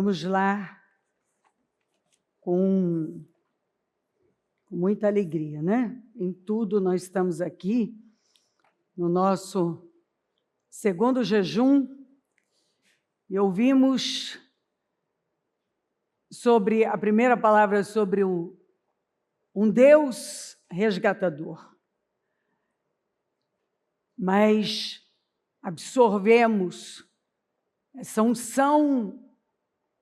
Vamos lá, com muita alegria, né? Em tudo nós estamos aqui, no nosso segundo jejum, e ouvimos sobre a primeira palavra sobre um Deus resgatador. Mas absorvemos essa unção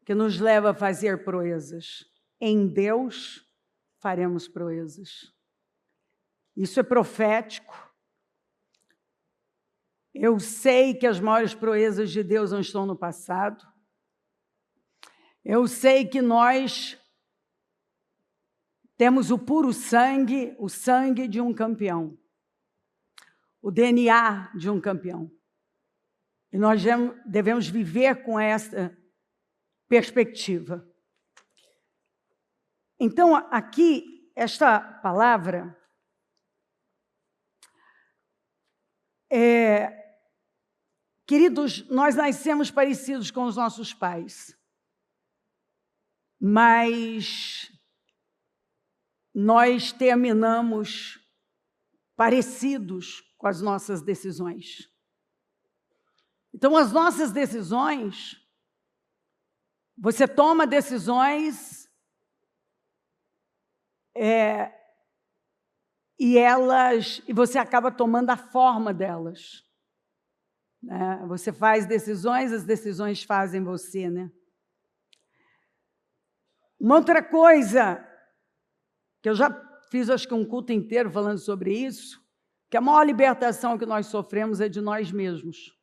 que nos leva a fazer proezas. Em Deus faremos proezas. Isso é profético. Eu sei que as maiores proezas de Deus não estão no passado. Eu sei que nós temos o puro sangue, o sangue de um campeão. O DNA de um campeão. E nós devemos viver com essa perspectiva. Então, aqui, esta palavra queridos, nós nascemos parecidos com os nossos pais, mas nós terminamos parecidos com as nossas decisões. Então, as nossas decisões, você toma decisões e você acaba tomando a forma delas. Né? Você faz decisões, as decisões fazem você, né? Uma outra coisa, que eu já fiz acho que um culto inteiro falando sobre isso, que a maior libertação que nós sofremos é de nós mesmos.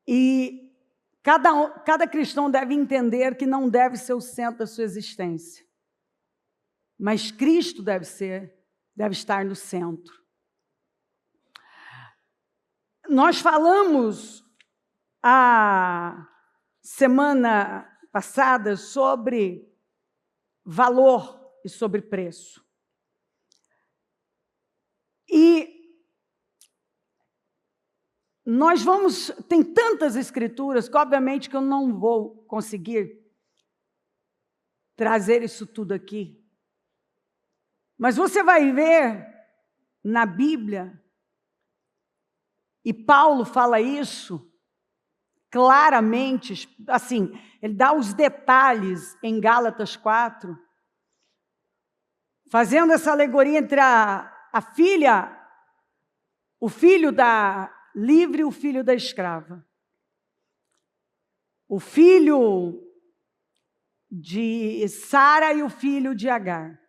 E cada cristão deve entender que não deve ser o centro da sua existência. Mas Cristo deve estar no centro. Nós falamos a semana passada sobre valor e sobre preço. E nós tem tantas escrituras que obviamente que eu não vou conseguir trazer isso tudo aqui. Mas você vai ver na Bíblia, e Paulo fala isso claramente, assim, ele dá os detalhes em Gálatas 4, fazendo essa alegoria entre a filha, o filho da livre e o filho da escrava. O filho de Sara e o filho de Agar.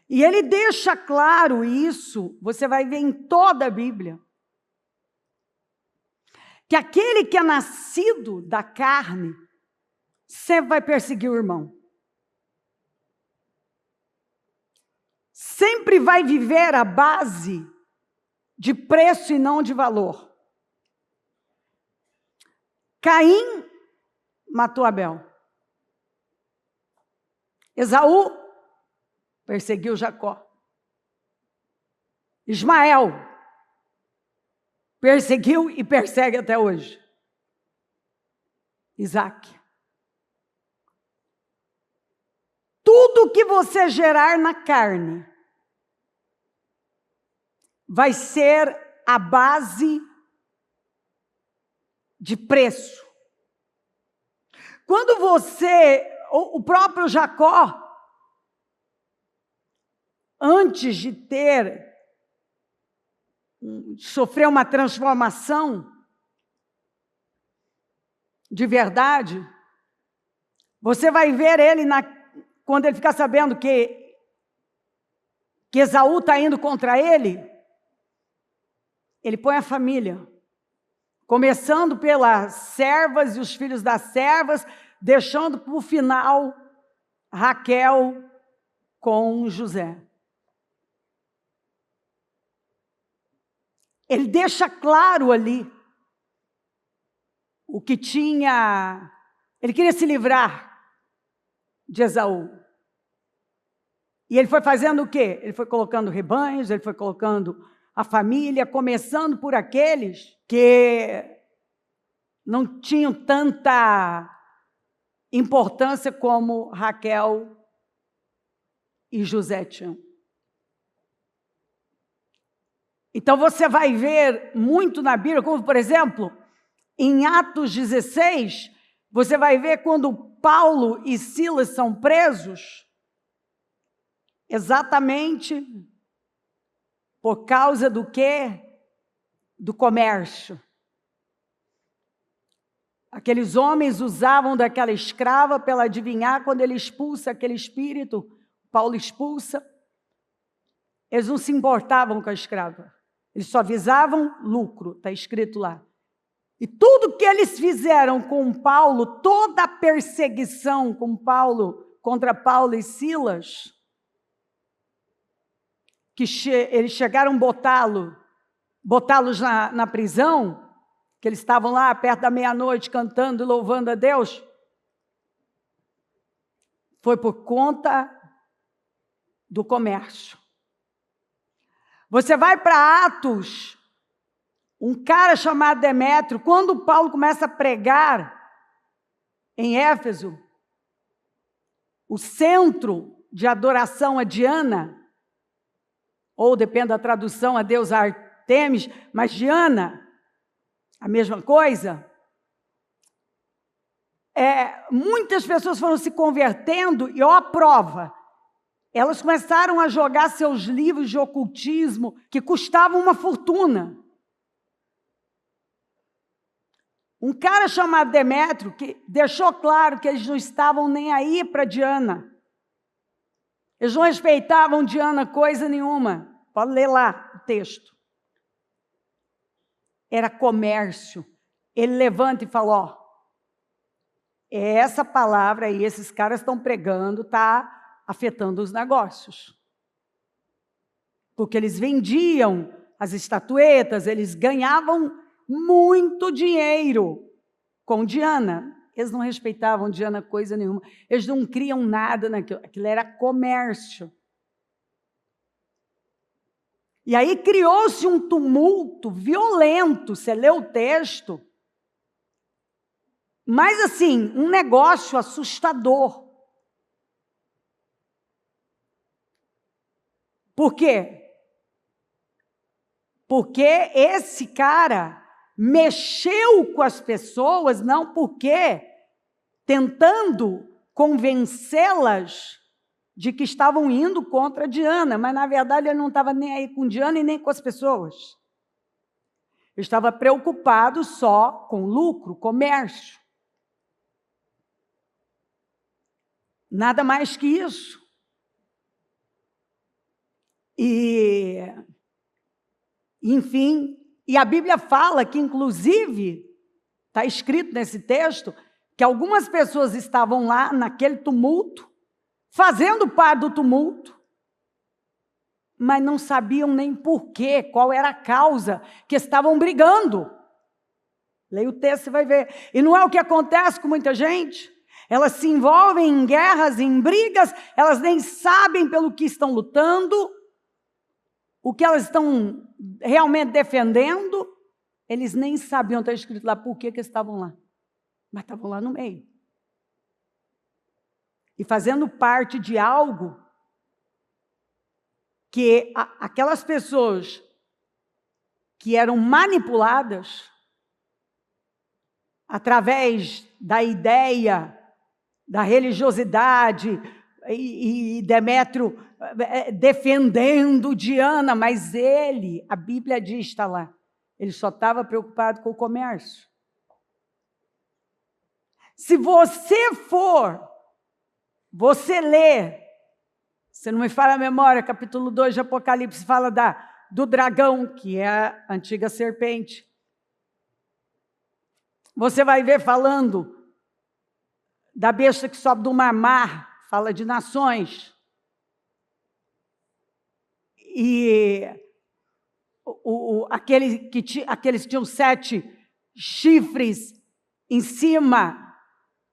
E ele deixa claro isso, você vai ver em toda a Bíblia, que aquele que é nascido da carne sempre vai perseguir o irmão. Sempre vai viver a base de preço e não de valor. Caim matou Abel. Esaú perseguiu Jacó. Ismael perseguiu e persegue até hoje Isaac. Tudo que você gerar na carne vai ser a base de preço. Quando o próprio Jacó, antes de sofrer uma transformação de verdade, você vai ver ele, quando ele ficar sabendo que Esaú está indo contra ele põe a família, começando pelas servas e os filhos das servas, deixando para o final Raquel com José. Ele deixa claro ali o que tinha. Ele queria se livrar de Esaú. E ele foi fazendo o quê? Ele foi colocando rebanhos, ele foi colocando a família, começando por aqueles que não tinham tanta importância como Raquel e José tinham. Então você vai ver muito na Bíblia, como por exemplo, em Atos 16, você vai ver quando Paulo e Silas são presos, exatamente por causa do quê? Do comércio. Aqueles homens usavam daquela escrava para ela adivinhar quando ele expulsa aquele espírito, Paulo expulsa. Eles não se importavam com a escrava. Eles só visavam lucro, está escrito lá. E tudo que eles fizeram com Paulo, toda a perseguição com Paulo, contra Paulo e Silas, que eles chegaram a botá-los na prisão, que eles estavam lá perto da meia-noite cantando e louvando a Deus, foi por conta do comércio. Você vai para Atos, um cara chamado Demétrio, quando Paulo começa a pregar em Éfeso, o centro de adoração a Diana, ou depende da tradução, a deusa Artemis, mas Diana, a mesma coisa. Muitas pessoas foram se convertendo e ó a prova. Elas começaram a jogar seus livros de ocultismo que custavam uma fortuna. Um cara chamado Demétrio, que deixou claro que eles não estavam nem aí para Diana. Eles não respeitavam Diana coisa nenhuma. Pode ler lá o texto. Era comércio. Ele levanta e fala, ó, essa palavra aí, esses caras estão pregando, está afetando os negócios. Porque eles vendiam as estatuetas, eles ganhavam muito dinheiro com Diana. Eles não respeitavam Diana coisa nenhuma. Eles não criam nada naquilo. Aquilo era comércio. E aí criou-se um tumulto violento. Você lê o texto. Mas assim, um negócio assustador. Por quê? Porque esse cara mexeu com as pessoas, não porque tentando convencê-las de que estavam indo contra Diana, mas na verdade ele não estava nem aí com Diana e nem com as pessoas. Ele estava preocupado só com lucro, comércio. Nada mais que isso. Enfim, e a Bíblia fala que, inclusive, está escrito nesse texto, que algumas pessoas estavam lá naquele tumulto, fazendo parte do tumulto, mas não sabiam nem porquê, qual era a causa que estavam brigando. Leia o texto e vai ver. E não é o que acontece com muita gente? Elas se envolvem em guerras, em brigas, elas nem sabem pelo que estão lutando, o que elas estão realmente defendendo, eles nem sabiam, está escrito lá, por que estavam lá. Mas estavam lá no meio. E fazendo parte de algo que aquelas pessoas que eram manipuladas através da ideia da religiosidade e Demétrio defendendo Diana, mas ele, a Bíblia diz, está lá, ele só estava preocupado com o comércio. Se você lê, se não me falha a memória, capítulo 2 de Apocalipse fala do dragão, que é a antiga serpente. Você vai ver falando da besta que sobe do mar, fala de nações. E aqueles que tinham 7 chifres em cima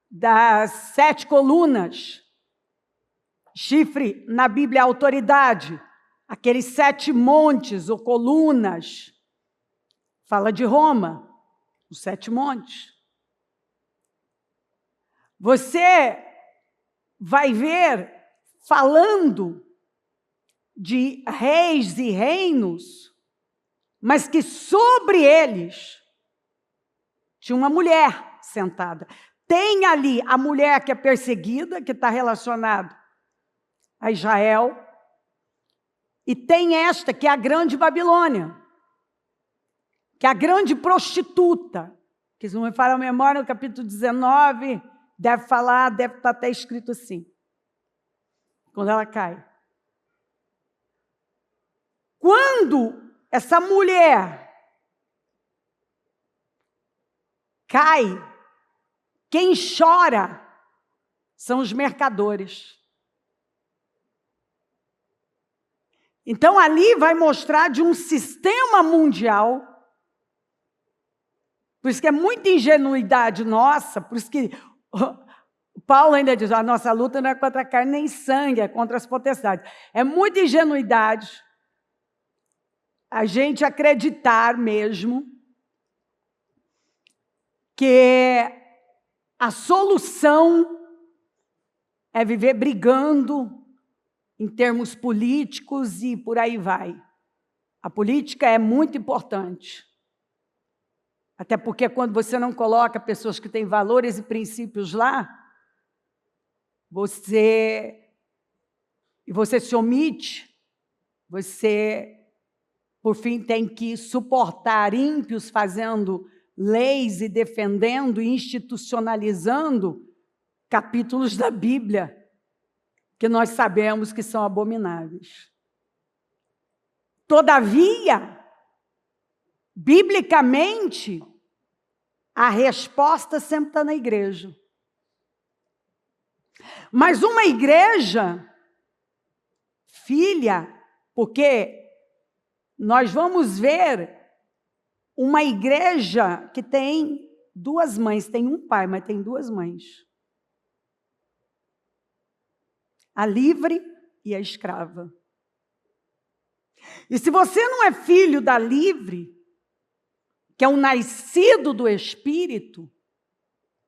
das 7 colunas. Chifre, na Bíblia, autoridade. Aqueles 7 montes ou colunas. Fala de Roma, os 7 montes. Você vai ver falando de reis e reinos, mas que sobre eles tinha uma mulher sentada. Tem ali a mulher que é perseguida, que está relacionada a Israel, e tem esta que é a grande Babilônia, que é a grande prostituta, que se não me falha a memória, no capítulo 19, deve estar até escrito assim, quando ela cai. Quando essa mulher cai, quem chora são os mercadores. Então, ali vai mostrar de um sistema mundial. Por isso que é muita ingenuidade nossa, por isso que Paulo ainda diz, a nossa luta não é contra a carne nem sangue, é contra as potestades. É muita ingenuidade a gente acreditar mesmo que a solução é viver brigando em termos políticos e por aí vai. A política é muito importante. Até porque quando você não coloca pessoas que têm valores e princípios lá, você se omite, você, por fim, tem que suportar ímpios fazendo leis e defendendo e institucionalizando capítulos da Bíblia que nós sabemos que são abomináveis. Todavia, biblicamente, a resposta sempre está na igreja. Mas uma igreja, filha, porque nós vamos ver uma igreja que tem duas mães, tem um pai, mas tem duas mães. A livre e a escrava. E se você não é filho da livre, que é um nascido do Espírito,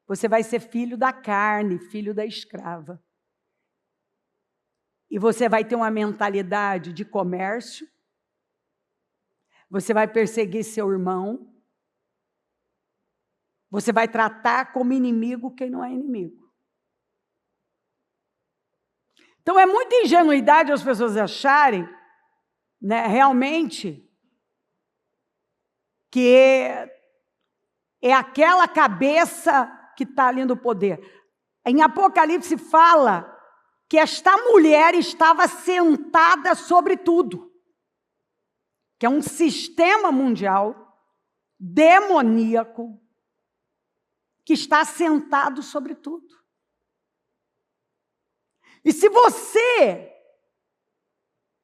você vai ser filho da carne, filho da escrava. E você vai ter uma mentalidade de comércio, você vai perseguir seu irmão, você vai tratar como inimigo quem não é inimigo. Então, é muita ingenuidade as pessoas acharem, né, realmente, que é aquela cabeça que está ali no poder. Em Apocalipse fala que esta mulher estava sentada sobre tudo, que é um sistema mundial demoníaco que está sentado sobre tudo. E se você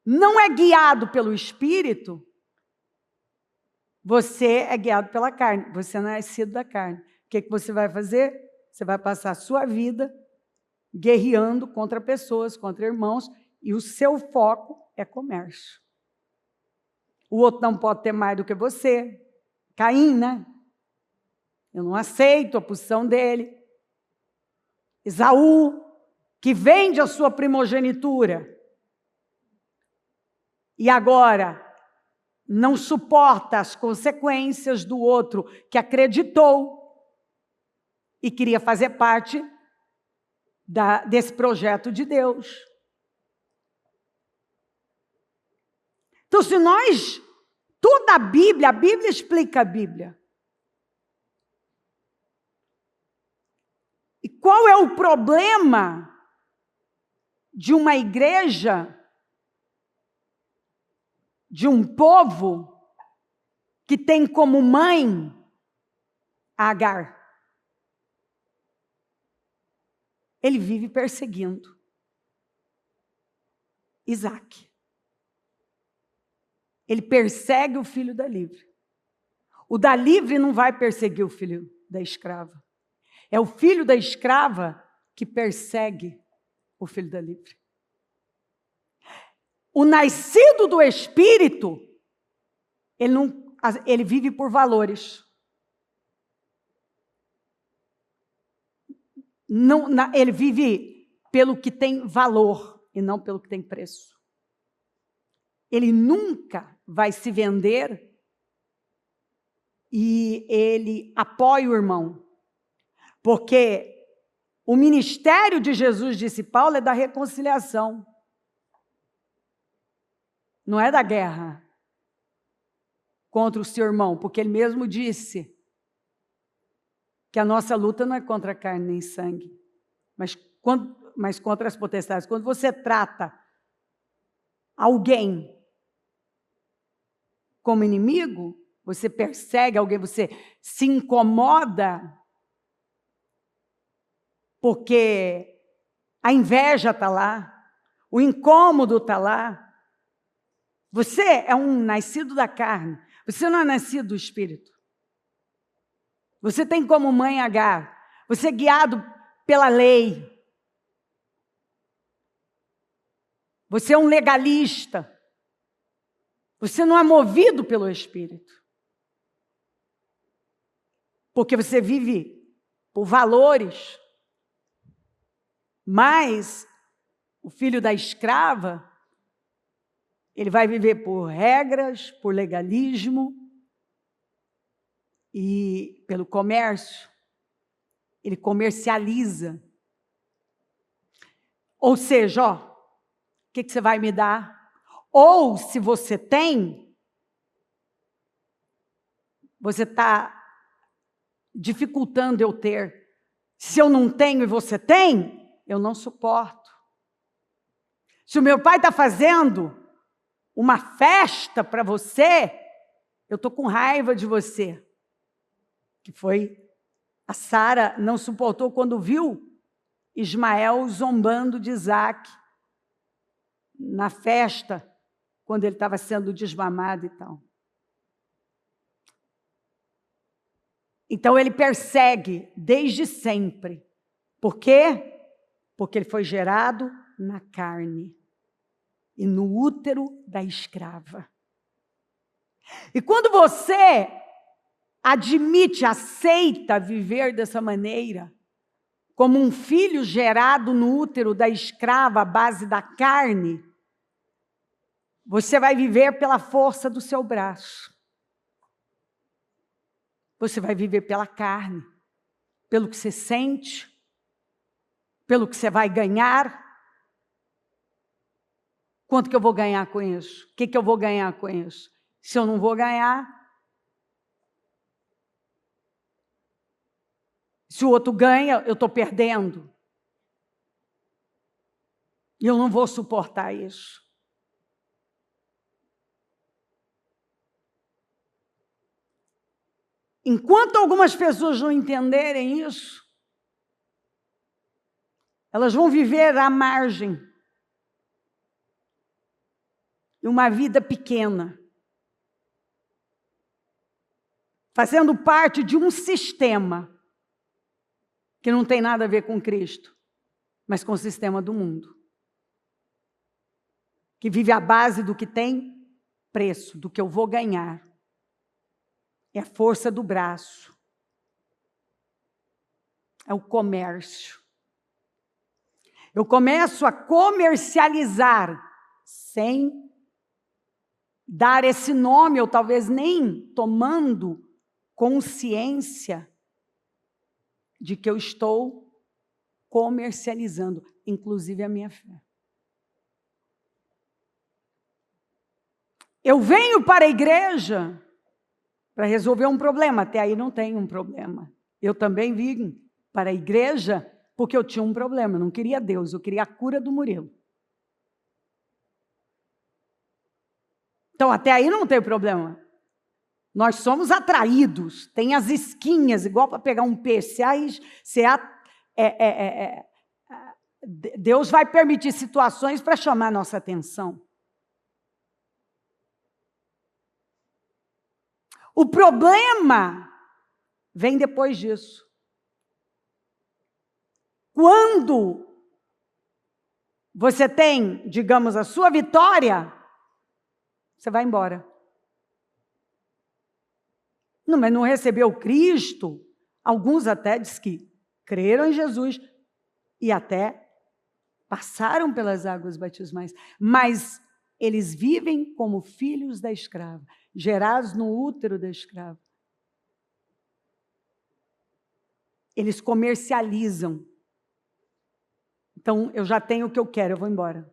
não é guiado pelo Espírito, você é guiado pela carne, você não é nascido da carne. O que você vai fazer? Você vai passar a sua vida guerreando contra pessoas, contra irmãos, e o seu foco é comércio. O outro não pode ter mais do que você. Caim, né? Eu não aceito a posição dele. Esaú, que vende a sua primogenitura. E agora não suporta as consequências do outro que acreditou e queria fazer parte desse projeto de Deus. Então, se nós, toda a Bíblia explica a Bíblia. E qual é o problema de uma igreja, de um povo que tem como mãe Agar? Ele vive perseguindo Isaac. Ele persegue o filho da livre. O da livre não vai perseguir o filho da escrava. É o filho da escrava que persegue o filho da livre. O nascido do Espírito, ele vive por valores. ele vive pelo que tem valor e não pelo que tem preço. Ele nunca vai se vender e ele apoia o irmão. Porque o ministério de Jesus, disse Paulo, é da reconciliação. Não é da guerra contra o seu irmão, porque ele mesmo disse que a nossa luta não é contra carne nem sangue, mas contra as potestades. Quando você trata alguém como inimigo, você persegue alguém, você se incomoda, porque a inveja está lá, o incômodo está lá. Você é um nascido da carne, você não é nascido do Espírito. Você tem como mãe Agar, você é guiado pela lei. Você é um legalista. Você não é movido pelo Espírito. Porque você vive por valores. Mas o filho da escrava, ele vai viver por regras, por legalismo e pelo comércio. Ele comercializa. Ou seja, ó, o que você vai me dar? Ou, se você tem, você está dificultando eu ter. Se eu não tenho e você tem, eu não suporto. Se o meu pai está fazendo uma festa para você, eu estou com raiva de você. Que foi, a Sara não suportou quando viu Ismael zombando de Isaac na festa, quando ele estava sendo desmamado e tal. Então ele persegue desde sempre. Por quê? Porque ele foi gerado na carne e no útero da escrava. E quando você admite, aceita viver dessa maneira, como um filho gerado no útero da escrava à base da carne, você vai viver pela força do seu braço. Você vai viver pela carne, pelo que você sente, pelo que você vai ganhar. Quanto que eu vou ganhar com isso? O que eu vou ganhar com isso? Se eu não vou ganhar, se o outro ganha, eu estou perdendo. E eu não vou suportar isso. Enquanto algumas pessoas não entenderem isso, elas vão viver à margem de uma vida pequena, fazendo parte de um sistema que não tem nada a ver com Cristo, mas com o sistema do mundo, que vive à base do que tem preço, do que eu vou ganhar. É a força do braço. É o comércio. Eu começo a comercializar sem dar esse nome, ou talvez nem tomando consciência de que eu estou comercializando, inclusive a minha fé. Eu venho para a igreja para resolver um problema. Até aí não tem um problema. Eu também vim para a igreja porque eu tinha um problema. Eu não queria Deus, eu queria a cura do Murilo. Então, até aí não tem problema. Nós somos atraídos. Tem as isquinhas, igual para pegar um peixe. Aí, Deus vai permitir situações para chamar a nossa atenção. O problema vem depois disso. Quando você tem, digamos, a sua vitória, você vai embora. Não, mas não recebeu Cristo. Alguns até dizem que creram em Jesus, e até passaram pelas águas batismais, mas eles vivem como filhos da escrava, gerados no útero da escrava. Eles comercializam. Então, eu já tenho o que eu quero, eu vou embora.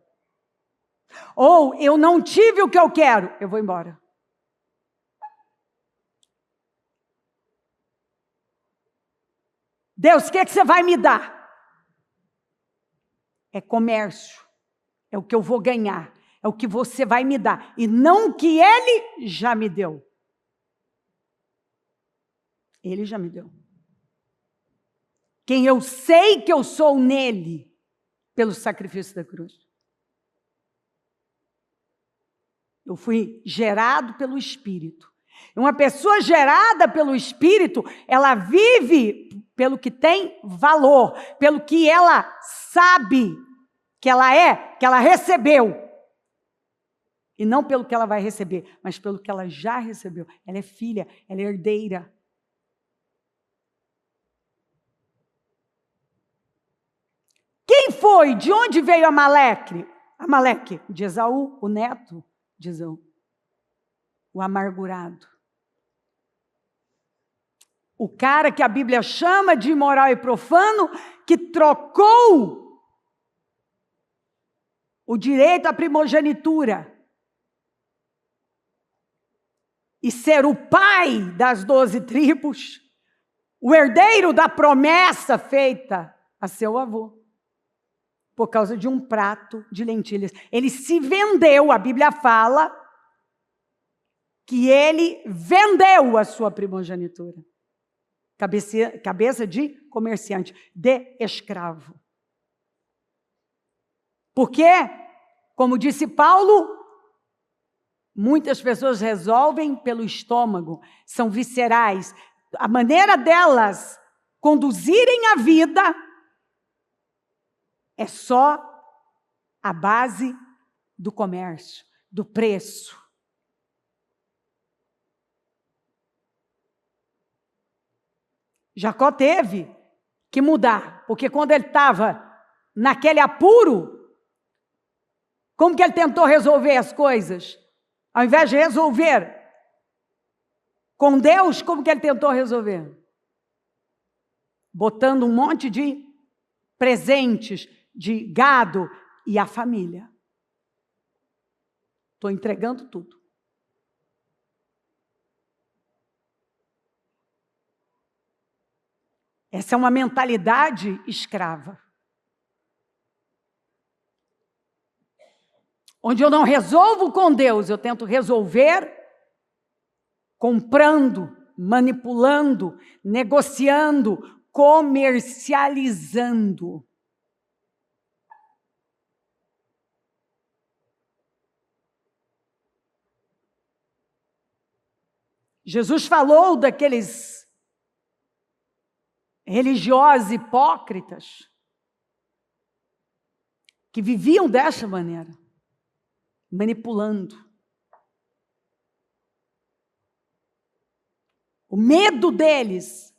Ou, eu não tive o que eu quero, eu vou embora. Deus, o que você vai me dar? É comércio. É o que eu vou ganhar. É o que você vai me dar. E não o que Ele já me deu. Ele já me deu. Quem eu sei que eu sou nele, pelo sacrifício da cruz. Eu fui gerado pelo Espírito. Uma pessoa gerada pelo Espírito, ela vive pelo que tem valor, pelo que ela sabe que ela recebeu. E não pelo que ela vai receber, mas pelo que ela já recebeu. Ela é filha, ela é herdeira. Quem foi? De onde veio Amaleque? Amaleque, de Esaú, o neto de Esaú. O amargurado. O cara que a Bíblia chama de imoral e profano, que trocou o direito à primogenitura e ser o pai das 12 tribos, o herdeiro da promessa feita a seu avô, por causa de um prato de lentilhas. Ele se vendeu, a Bíblia fala que ele vendeu a sua primogenitura. Cabeça de comerciante, de escravo. Porque, como disse Paulo, muitas pessoas resolvem pelo estômago, são viscerais. A maneira delas conduzirem a vida é só a base do comércio, do preço. Jacó teve que mudar, porque quando ele estava naquele apuro, como que ele tentou resolver as coisas? Ao invés de resolver com Deus, como que ele tentou resolver? Botando um monte de presentes, de gado e a família. Estou entregando tudo. Essa é uma mentalidade escrava. Onde eu não resolvo com Deus, eu tento resolver comprando, manipulando, negociando, comercializando. Jesus falou daqueles religiosos hipócritas que viviam dessa maneira, manipulando. O medo deles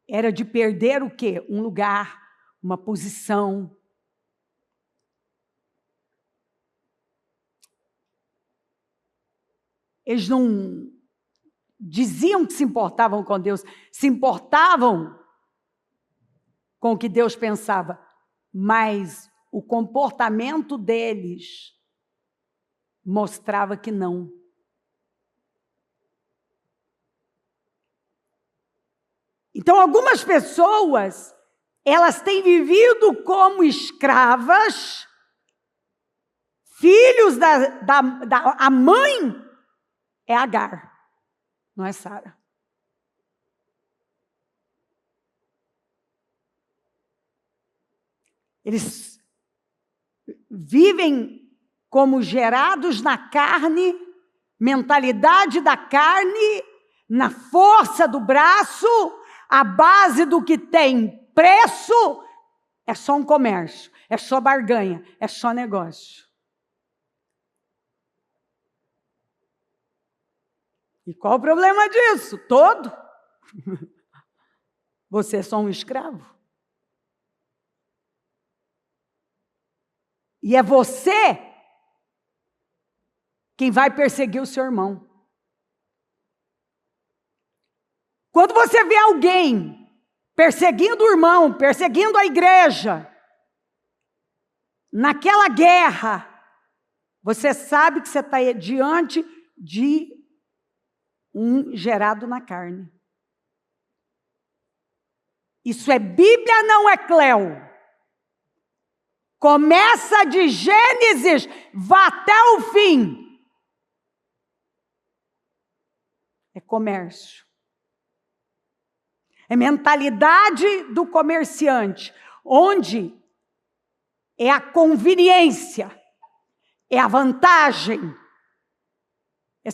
era de perder o quê? Um lugar, uma posição. Eles não diziam que se importavam com Deus, se importavam com o que Deus pensava, mas o comportamento deles mostrava que não. Então, algumas pessoas, elas têm vivido como escravas, filhos a mãe é Agar, não é Sara. Eles vivem como gerados na carne, mentalidade da carne, na força do braço, a base do que tem preço, é só um comércio, é só barganha, é só negócio. E qual o problema disso? Todo. Você é só um escravo. E é você quem vai perseguir o seu irmão. Quando você vê alguém perseguindo o irmão, perseguindo a igreja, naquela guerra, você sabe que você está diante de um gerado na carne. Isso é Bíblia, não é Cleo. Começa de Gênesis, vá até o fim. É comércio. É mentalidade do comerciante, onde é a conveniência, é a vantagem,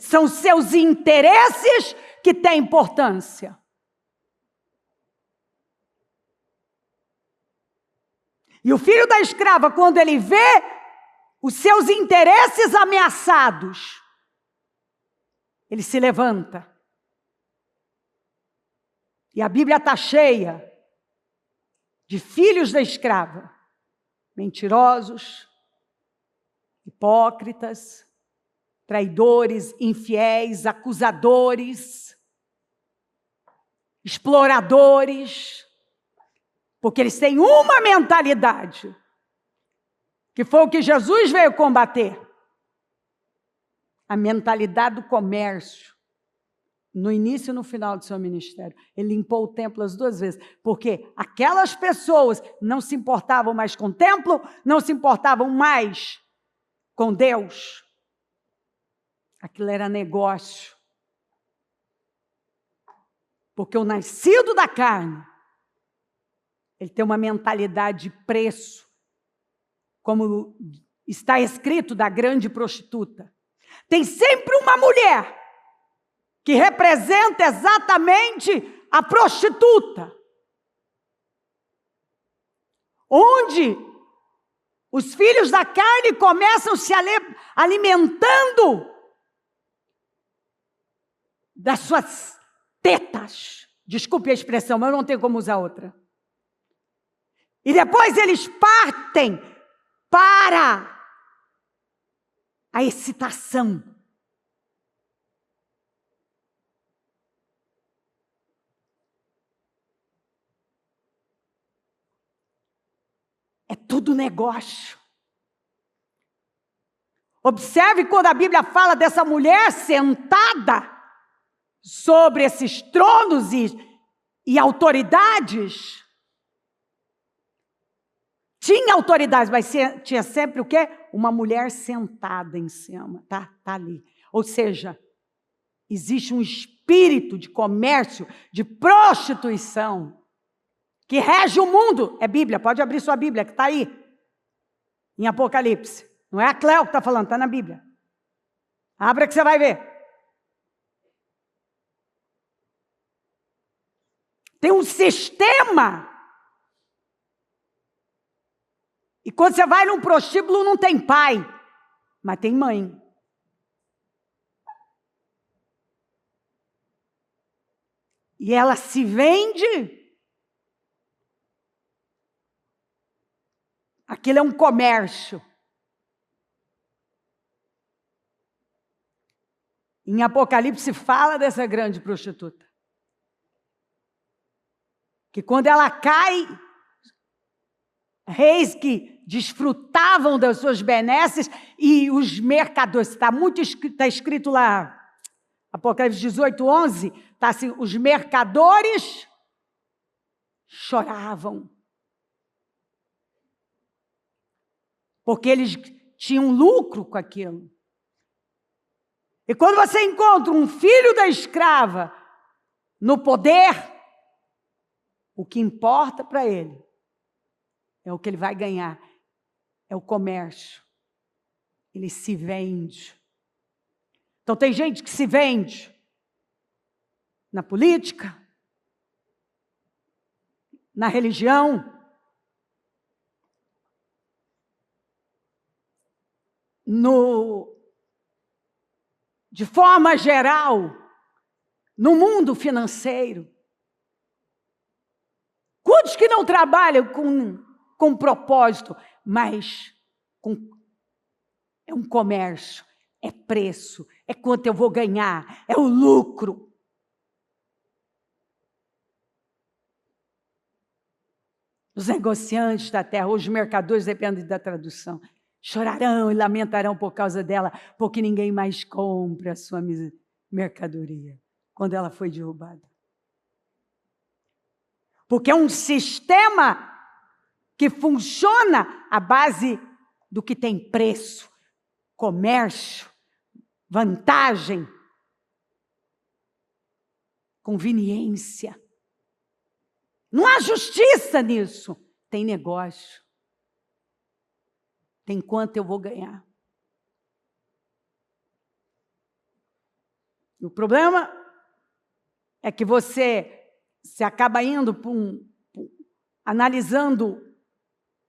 são seus interesses que têm importância. E o filho da escrava, quando ele vê os seus interesses ameaçados, ele se levanta. E a Bíblia está cheia de filhos da escrava, mentirosos, hipócritas, traidores, infiéis, acusadores, exploradores, porque eles têm uma mentalidade, que foi o que Jesus veio combater. A mentalidade do comércio. No início e no final do seu ministério. Ele limpou o templo as 2 vezes. Porque aquelas pessoas não se importavam mais com o templo, não se importavam mais com Deus. Aquilo era negócio. Porque o nascido da carne, ele tem uma mentalidade de preço, como está escrito da grande prostituta. Tem sempre uma mulher que representa exatamente a prostituta. Onde os filhos da carne começam se alimentando das suas tetas. Desculpe a expressão, mas eu não tenho como usar outra. E depois eles partem para a excitação. É tudo negócio. Observe quando a Bíblia fala dessa mulher sentada sobre esses tronos e autoridades. Tinha autoridades, mas tinha sempre o quê? Uma mulher sentada em cima, tá ali. Ou seja, existe um espírito de comércio, de prostituição, que rege o mundo. É Bíblia, pode abrir sua Bíblia, que está aí, em Apocalipse. Não é a Cleo que está falando, está na Bíblia. Abra que você vai ver. Tem um sistema. E quando você vai num prostíbulo, não tem pai, mas tem mãe. E ela se vende. Aquilo é um comércio. Em Apocalipse fala dessa grande prostituta. Que quando ela cai, reis que desfrutavam das suas benesses e os mercadores, está escrito lá, Apocalipse 18:11, está assim, os mercadores choravam. Porque eles tinham lucro com aquilo. E quando você encontra um filho da escrava no poder, o que importa para ele é o que ele vai ganhar, é o comércio. Ele se vende. Então tem gente que se vende na política, na religião, de forma geral, no mundo financeiro. Quantos que não trabalham com propósito, mas É um comércio, é preço, é quanto eu vou ganhar, é o lucro. Os negociantes da terra, os mercadores, dependem da tradução, chorarão e lamentarão por causa dela, porque ninguém mais compra a sua mercadoria, quando ela foi derrubada. Porque é um sistema que funciona à base do que tem preço, comércio, vantagem, conveniência. Não há justiça nisso. Tem negócio. Tem quanto eu vou ganhar. E o problema é que você se acaba indo analisando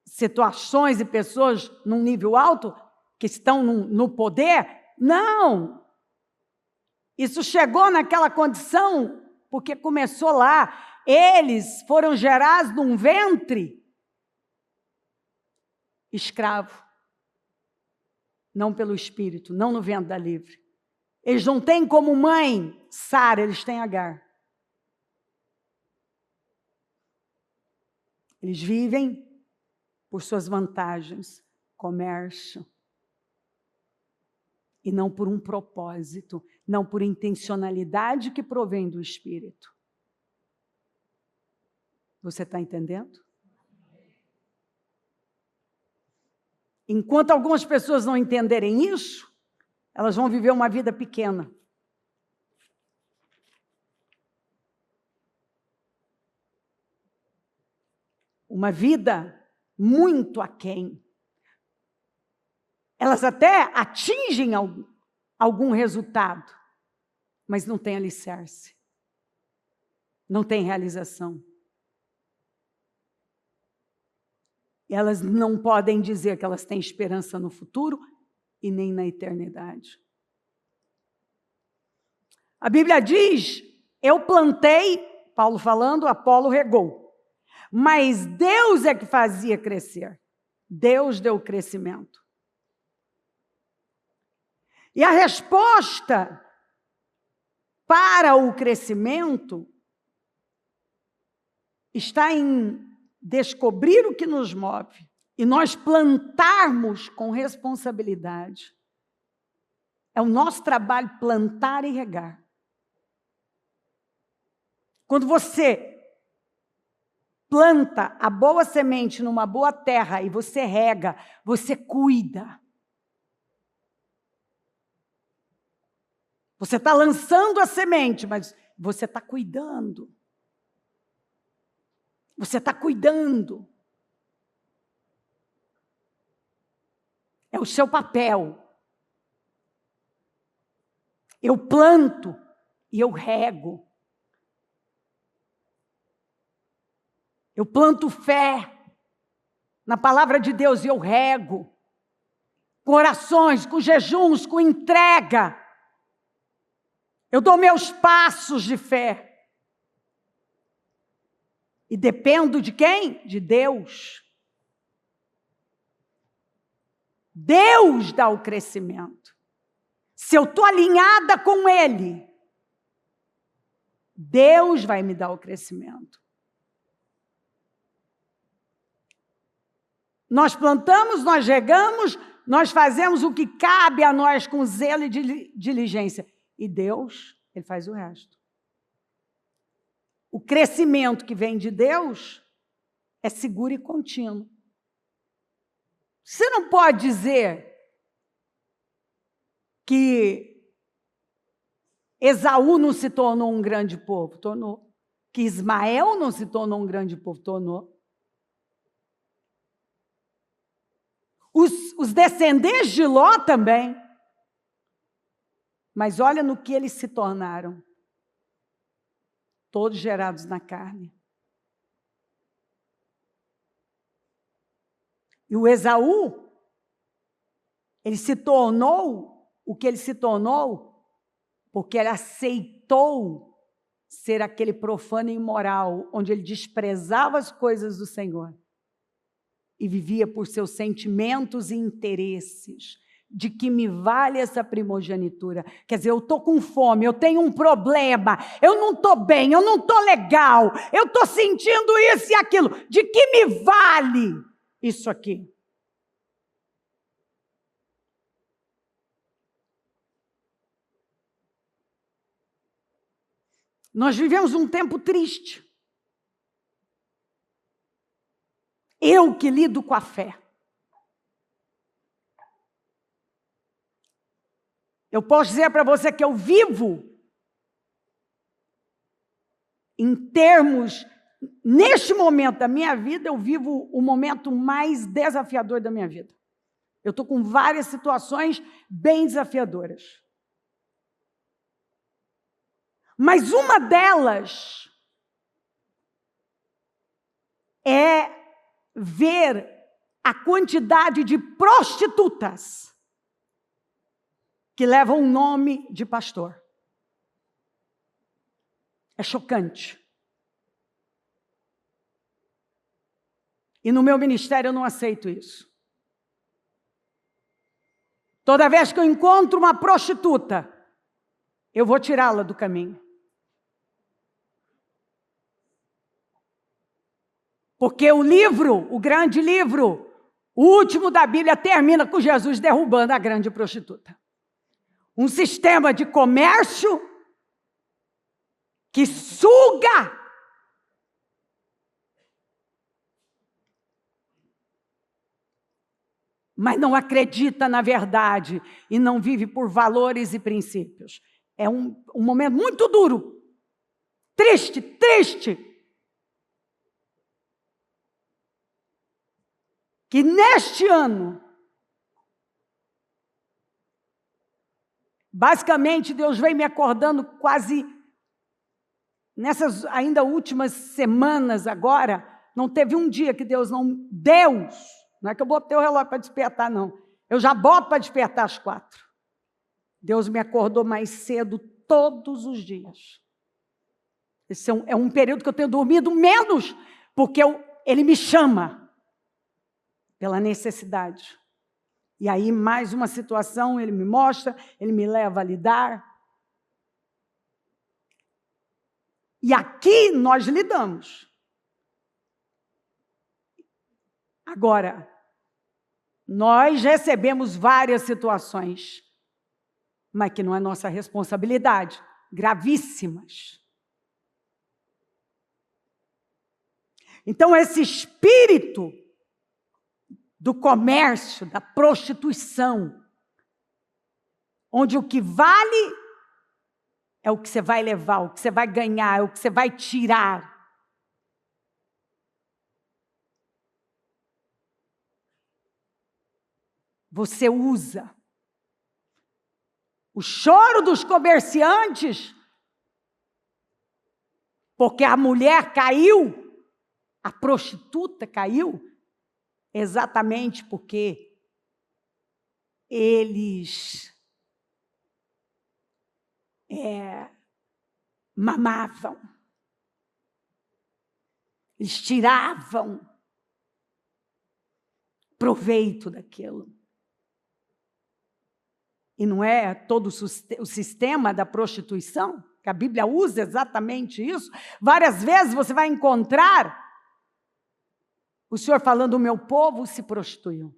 situações e pessoas num nível alto, que estão no poder. Não! Isso chegou naquela condição porque começou lá. Eles foram gerados num ventre escravo. Não pelo Espírito, não no ventre da livre. Eles não têm como mãe Sara, eles têm Agar. Eles vivem por suas vantagens, comércio. E não por um propósito, não por intencionalidade que provém do Espírito. Você está entendendo? Enquanto algumas pessoas não entenderem isso, elas vão viver uma vida pequena. Uma vida muito aquém. Elas até atingem algum resultado, mas não tem alicerce. Não tem realização. Elas não podem dizer que elas têm esperança no futuro e nem na eternidade. A Bíblia diz, eu plantei, Paulo falando, Apolo regou. Mas Deus é que fazia crescer. Deus deu o crescimento. E a resposta para o crescimento está em descobrir o que nos move e nós plantarmos com responsabilidade. É o nosso trabalho plantar e regar. Quando você planta a boa semente numa boa terra e você rega, você cuida. Você está lançando a semente, mas você está cuidando. Você está cuidando. É o seu papel. Eu planto e eu rego. Eu planto fé na palavra de Deus e eu rego. Com orações, com jejuns, com entrega. Eu dou meus passos de fé. E dependo de quem? De Deus. Deus dá o crescimento. Se eu estou alinhada com Ele, Deus vai me dar o crescimento. Nós plantamos, nós regamos, nós fazemos o que cabe a nós com zelo e diligência. E Deus, Ele faz o resto. O crescimento que vem de Deus é seguro e contínuo. Você não pode dizer que Esaú não se tornou um grande povo. Tornou. Que Ismael não se tornou um grande povo. Tornou. Os descendentes de Ló também. Mas olha no que eles se tornaram. Todos gerados na carne. E o Esaú, ele se tornou o que ele se tornou porque ele aceitou ser aquele profano e imoral, onde ele desprezava as coisas do Senhor. e vivia por seus sentimentos e interesses. De que me vale essa primogenitura? Quer dizer, eu estou com fome, eu tenho um problema, eu não estou bem, eu não estou legal, eu estou sentindo isso e aquilo. De que me vale isso aqui? Nós vivemos um tempo triste. Eu que lido com a fé. Eu posso dizer para você que eu vivo em termos, neste momento da minha vida, eu vivo o momento mais desafiador da minha vida. Eu estou com várias situações bem desafiadoras. Mas uma delas é ver a quantidade de prostitutas que levam o nome de pastor. É chocante. E no meu ministério eu não aceito isso. Toda vez que eu encontro uma prostituta, eu vou tirá-la do caminho. Porque o livro, o grande livro, o último da Bíblia, termina com Jesus derrubando a grande prostituta. Um sistema de comércio que suga mas não acredita na verdade e não vive por valores e princípios. É um momento muito duro, triste, triste. Que neste ano, basicamente Deus vem me acordando quase nessas ainda últimas semanas agora, não teve um dia que Deus não é que eu botei o relógio para despertar, não. Eu já boto para despertar às 4. Deus me acordou mais cedo todos os dias. Esse é um período que eu tenho dormido menos, porque Ele me chama pela necessidade. E aí, mais uma situação, Ele me mostra, Ele me leva a lidar. E aqui nós lidamos. Agora, nós recebemos várias situações, mas que não é nossa responsabilidade, gravíssimas. Então, esse espírito do comércio, da prostituição, onde o que vale é o que você vai levar, o que você vai ganhar, é o que você vai tirar. Você usa. O choro dos comerciantes, porque a mulher caiu, a prostituta caiu, exatamente porque eles mamavam, eles tiravam proveito daquilo. E não é todo o sistema da prostituição, que a Bíblia usa exatamente isso. Várias vezes você vai encontrar o Senhor falando, o meu povo se prostituiu.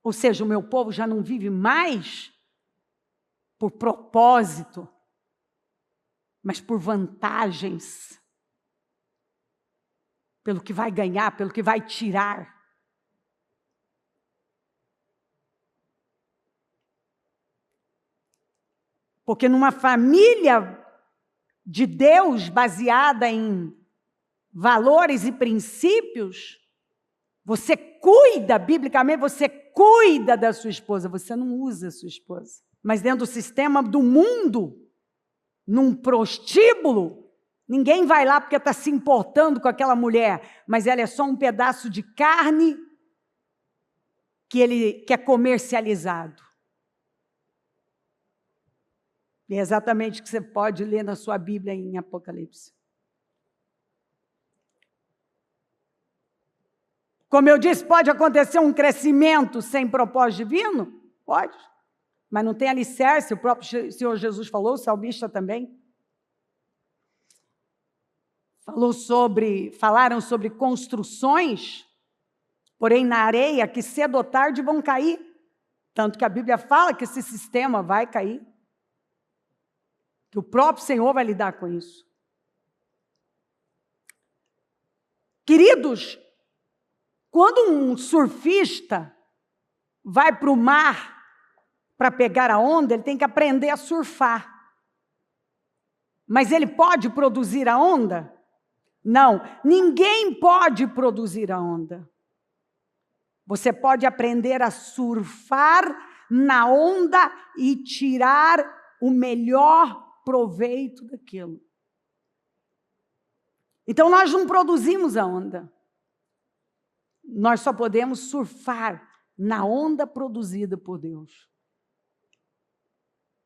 Ou seja, o meu povo já não vive mais por propósito, mas por vantagens, pelo que vai ganhar, pelo que vai tirar. Porque numa família de Deus baseada em valores e princípios, você cuida, biblicamente, você cuida da sua esposa, você não usa a sua esposa. Mas dentro do sistema do mundo, num prostíbulo, ninguém vai lá porque está se importando com aquela mulher, mas ela é só um pedaço de carne que é comercializado. E é exatamente o que você pode ler na sua Bíblia em Apocalipse. Como eu disse, pode acontecer um crescimento sem propósito divino? Pode. Mas não tem alicerce, o próprio Senhor Jesus falou, o salmista também. Falaram sobre construções, porém na areia, que cedo ou tarde vão cair. Tanto que a Bíblia fala que esse sistema vai cair. Que o próprio Senhor vai lidar com isso. Queridos, quando um surfista vai para o mar para pegar a onda, ele tem que aprender a surfar. Mas ele pode produzir a onda? Não, ninguém pode produzir a onda. Você pode aprender a surfar na onda e tirar o melhor proveito daquilo. Então, nós não produzimos a onda. Nós só podemos surfar na onda produzida por Deus.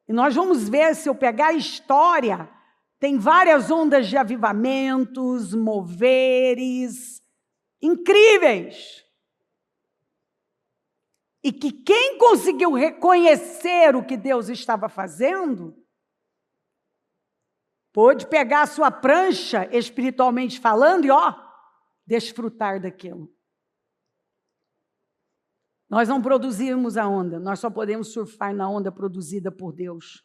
E nós vamos ver, se eu pegar a história, tem várias ondas de avivamentos, moveres, incríveis. E que quem conseguiu reconhecer o que Deus estava fazendo, pôde pegar a sua prancha, espiritualmente falando, e desfrutar daquilo. Nós não produzimos a onda, nós só podemos surfar na onda produzida por Deus.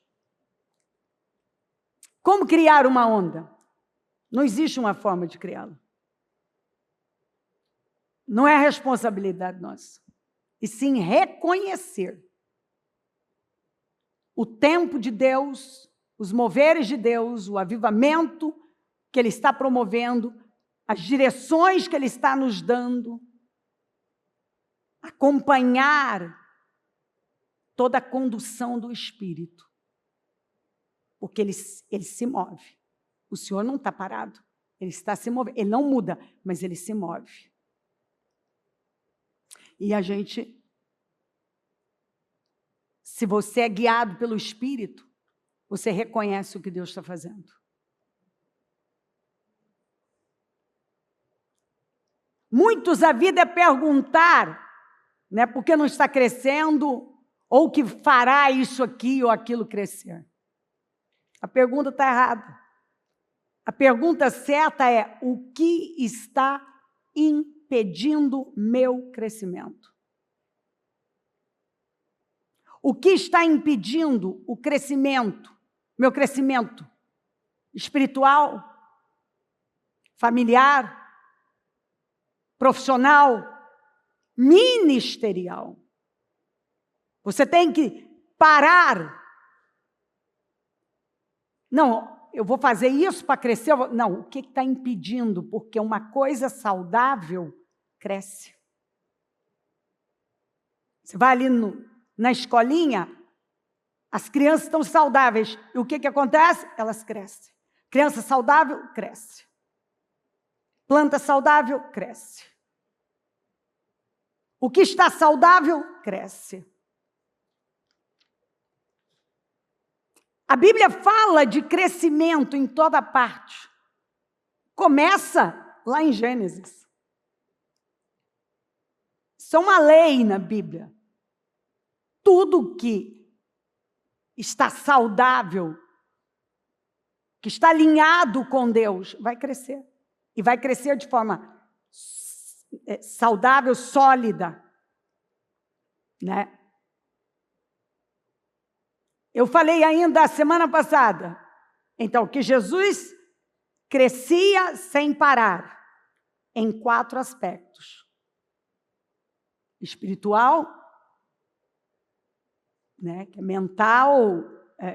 Como criar uma onda? Não existe uma forma de criá-la. Não é responsabilidade nossa, e sim reconhecer o tempo de Deus, os moveres de Deus, o avivamento que Ele está promovendo, as direções que Ele está nos dando, acompanhar toda a condução do Espírito. Porque ele se move. O Senhor não está parado, Ele está se movendo. Ele não muda, mas Ele se move. E a gente, se você é guiado pelo Espírito, você reconhece o que Deus está fazendo. Muitos, a vida é perguntar, né, por que não está crescendo, ou que fará isso aqui ou aquilo crescer. A pergunta está errada. A pergunta certa é: o que está impedindo meu crescimento? O que está impedindo o crescimento, meu crescimento espiritual, familiar, profissional, ministerial? Você tem que parar. Não, eu vou fazer isso para crescer. Não, o que está impedindo? Porque uma coisa saudável cresce. Você vai ali na escolinha, as crianças estão saudáveis. E o que acontece? Elas crescem. Criança saudável, cresce. Planta saudável, cresce. O que está saudável, cresce. A Bíblia fala de crescimento em toda parte. Começa lá em Gênesis. Isso é uma lei na Bíblia. Tudo que está saudável, que está alinhado com Deus, vai crescer. E vai crescer de forma saudável, sólida, né? Eu falei ainda a semana passada, então, que Jesus crescia sem parar, em 4 aspectos. Espiritual, né, que é mental,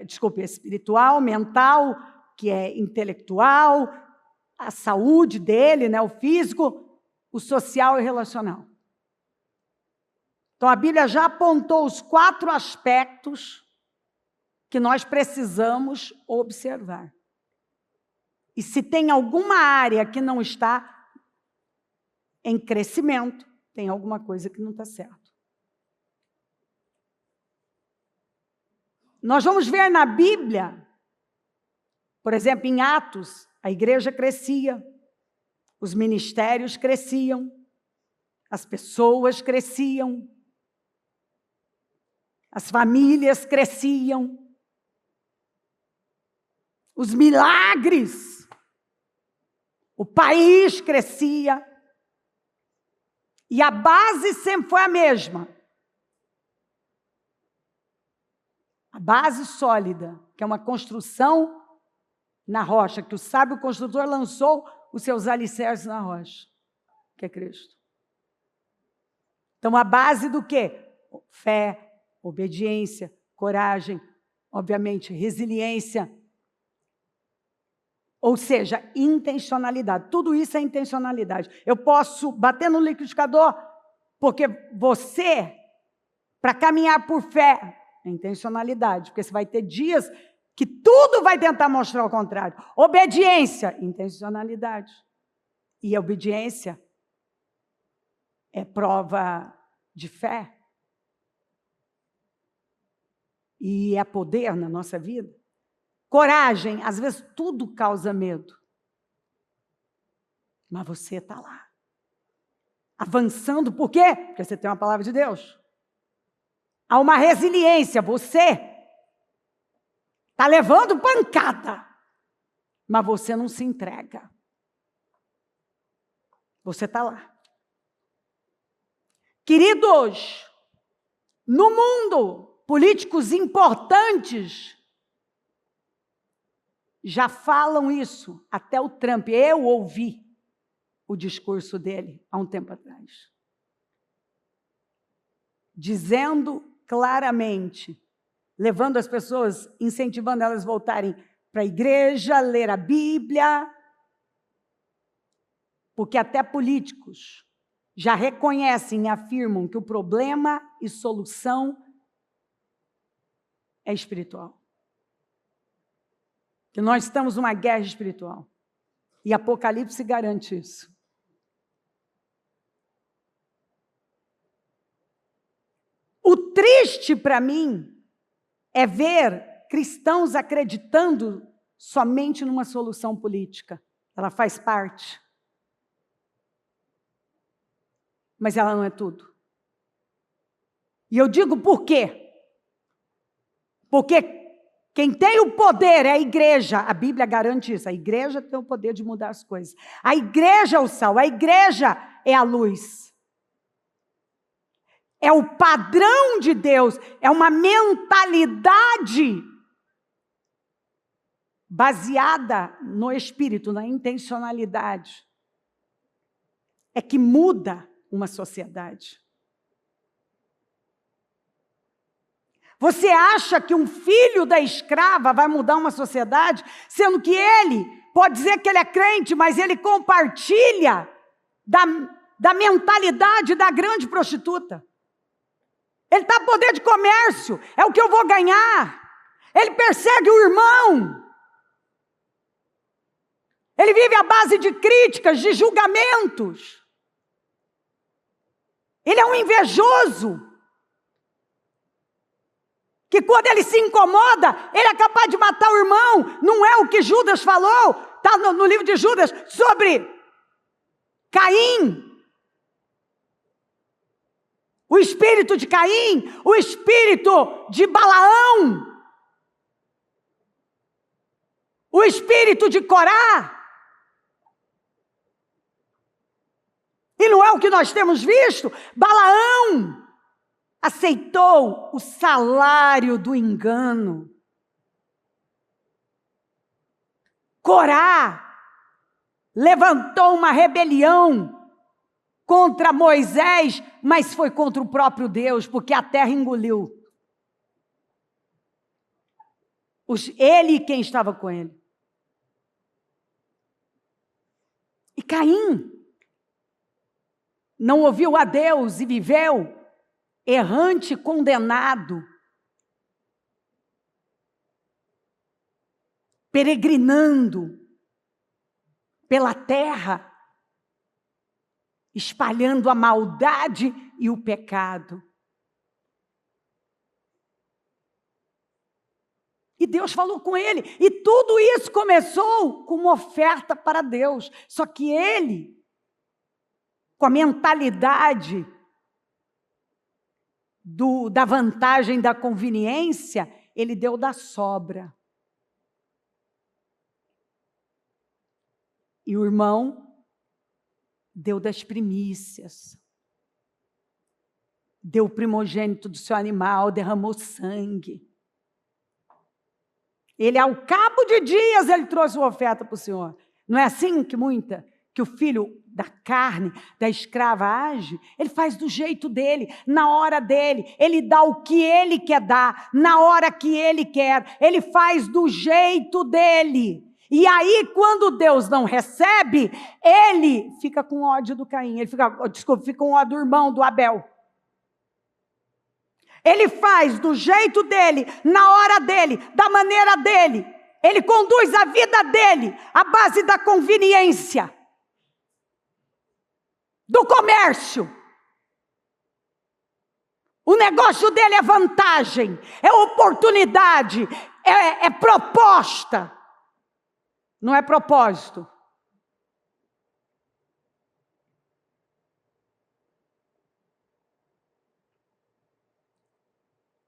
espiritual, mental, que é intelectual, a saúde dele, né, o físico, o social e relacional. Então, a Bíblia já apontou os 4 aspectos que nós precisamos observar. E se tem alguma área que não está em crescimento, tem alguma coisa que não está certo. Nós vamos ver na Bíblia, por exemplo, em Atos, a igreja crescia, os ministérios cresciam, as pessoas cresciam, as famílias cresciam, os milagres, o país crescia, e a base sempre foi a mesma. A base sólida, que é uma construção na rocha, que o sábio construtor lançou os seus alicerces na rocha, que é Cristo. Então, a base do quê? Fé, obediência, coragem, obviamente, resiliência. Ou seja, intencionalidade. Tudo isso é intencionalidade. Eu posso bater no liquidificador, porque você, para caminhar por fé, é intencionalidade, porque você vai ter dias que tudo vai tentar mostrar o contrário. Obediência, intencionalidade. E a obediência é prova de fé. E é poder na nossa vida. Coragem, às vezes tudo causa medo. Mas você está lá. Avançando, por quê? Porque você tem uma palavra de Deus. Há uma resiliência, você está levando pancada, mas você não se entrega. Você está lá. Queridos, no mundo, políticos importantes já falam isso, até o Trump. Eu ouvi o discurso dele há um tempo atrás, dizendo claramente, levando as pessoas, incentivando elas a voltarem para a igreja, ler a Bíblia, porque até políticos já reconhecem e afirmam que o problema e solução é espiritual. Que nós estamos numa guerra espiritual. E Apocalipse garante isso. O triste para mim é ver cristãos acreditando somente numa solução política. Ela faz parte. Mas ela não é tudo. E eu digo por quê? Porque quem tem o poder é a igreja. A Bíblia garante isso. A igreja tem o poder de mudar as coisas. A igreja é o sal, a igreja é a luz. É o padrão de Deus, é uma mentalidade baseada no espírito, na intencionalidade. É que muda uma sociedade. Você acha que um filho da escrava vai mudar uma sociedade, sendo que ele pode dizer que ele é crente, mas ele compartilha da mentalidade da grande prostituta. Ele está poder de comércio, é o que eu vou ganhar. Ele persegue o irmão. Ele vive à base de críticas, de julgamentos. Ele é um invejoso. Que quando ele se incomoda, ele é capaz de matar o irmão. Não é o que Judas falou, está no livro de Judas, sobre Caim. O espírito de Caim, o espírito de Balaão, o espírito de Corá. E não é o que nós temos visto? Balaão aceitou o salário do engano. Corá levantou uma rebelião contra Moisés, mas foi contra o próprio Deus, porque a terra engoliu. Ele e quem estava com ele. E Caim não ouviu a Deus e viveu errante, condenado, peregrinando pela terra, espalhando a maldade e o pecado. E Deus falou com ele, e tudo isso começou com uma oferta para Deus. Só que ele com a mentalidade da vantagem, da conveniência, ele deu da sobra. E o irmão deu das primícias. Deu o primogênito do seu animal, derramou sangue. Ele, ao cabo de dias, ele trouxe uma oferta para o Senhor. Não é assim que o filho da carne, da escrava age? Ele faz do jeito dele, na hora dele. Ele dá o que ele quer dar, na hora que ele quer. Ele faz do jeito dele. E aí, quando Deus não recebe, ele fica com ódio do Caim. Ele fica com ódio do irmão, do Abel. Ele faz do jeito dele, na hora dele, da maneira dele. Ele conduz a vida dele à base da conveniência, do comércio. O negócio dele é vantagem, é oportunidade, é proposta. Não é propósito.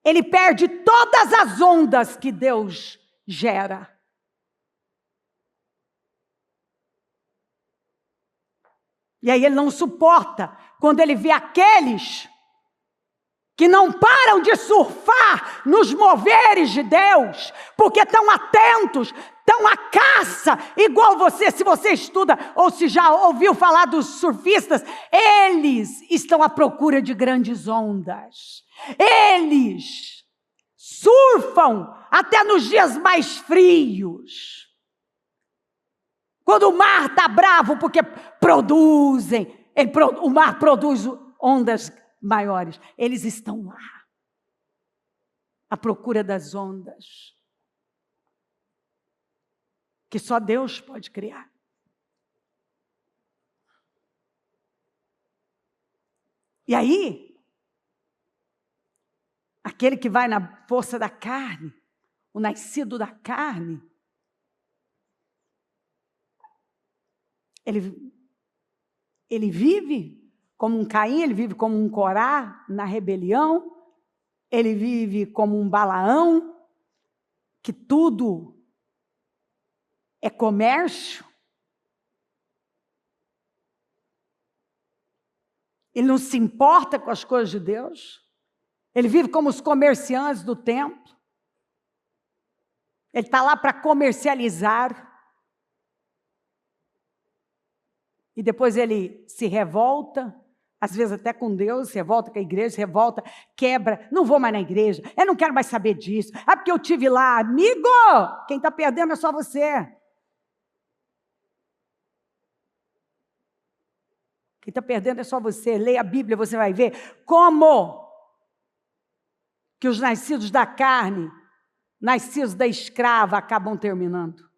Ele perde todas as ondas que Deus gera. E aí ele não suporta quando ele vê aqueles que não param de surfar nos moveres de Deus, porque estão atentos, estão à caça, igual você, se você estuda, ou se já ouviu falar dos surfistas, eles estão à procura de grandes ondas. Eles surfam até nos dias mais frios. Quando o mar está bravo, porque o mar produz ondas maiores. Eles estão lá, à procura das ondas, que só Deus pode criar. E aí, aquele que vai na força da carne, o nascido da carne, ele vive como um Caim, ele vive como um Corá na rebelião, ele vive como um Balaão, que tudo é comércio. Ele não se importa com as coisas de Deus. Ele vive como os comerciantes do templo. Ele está lá para comercializar. E depois ele se revolta, às vezes até com Deus, se revolta com a igreja, se revolta, quebra. Não vou mais na igreja, eu não quero mais saber disso. Ah, porque eu estive lá. Amigo, quem está perdendo é só você. Quem está perdendo é só você. Leia a Bíblia, você vai ver como que os nascidos da carne, nascidos da escrava, acabam terminando.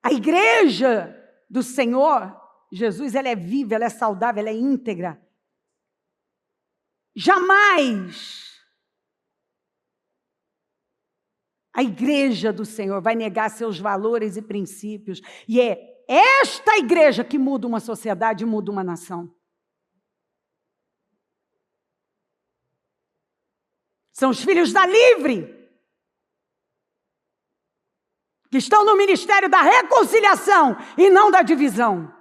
A igreja do Senhor Jesus, ela é viva, ela é saudável, ela é íntegra. Jamais a igreja do Senhor vai negar seus valores e princípios. E é esta igreja que muda uma sociedade, muda uma nação. São os filhos da livre, que estão no ministério da reconciliação e não da divisão.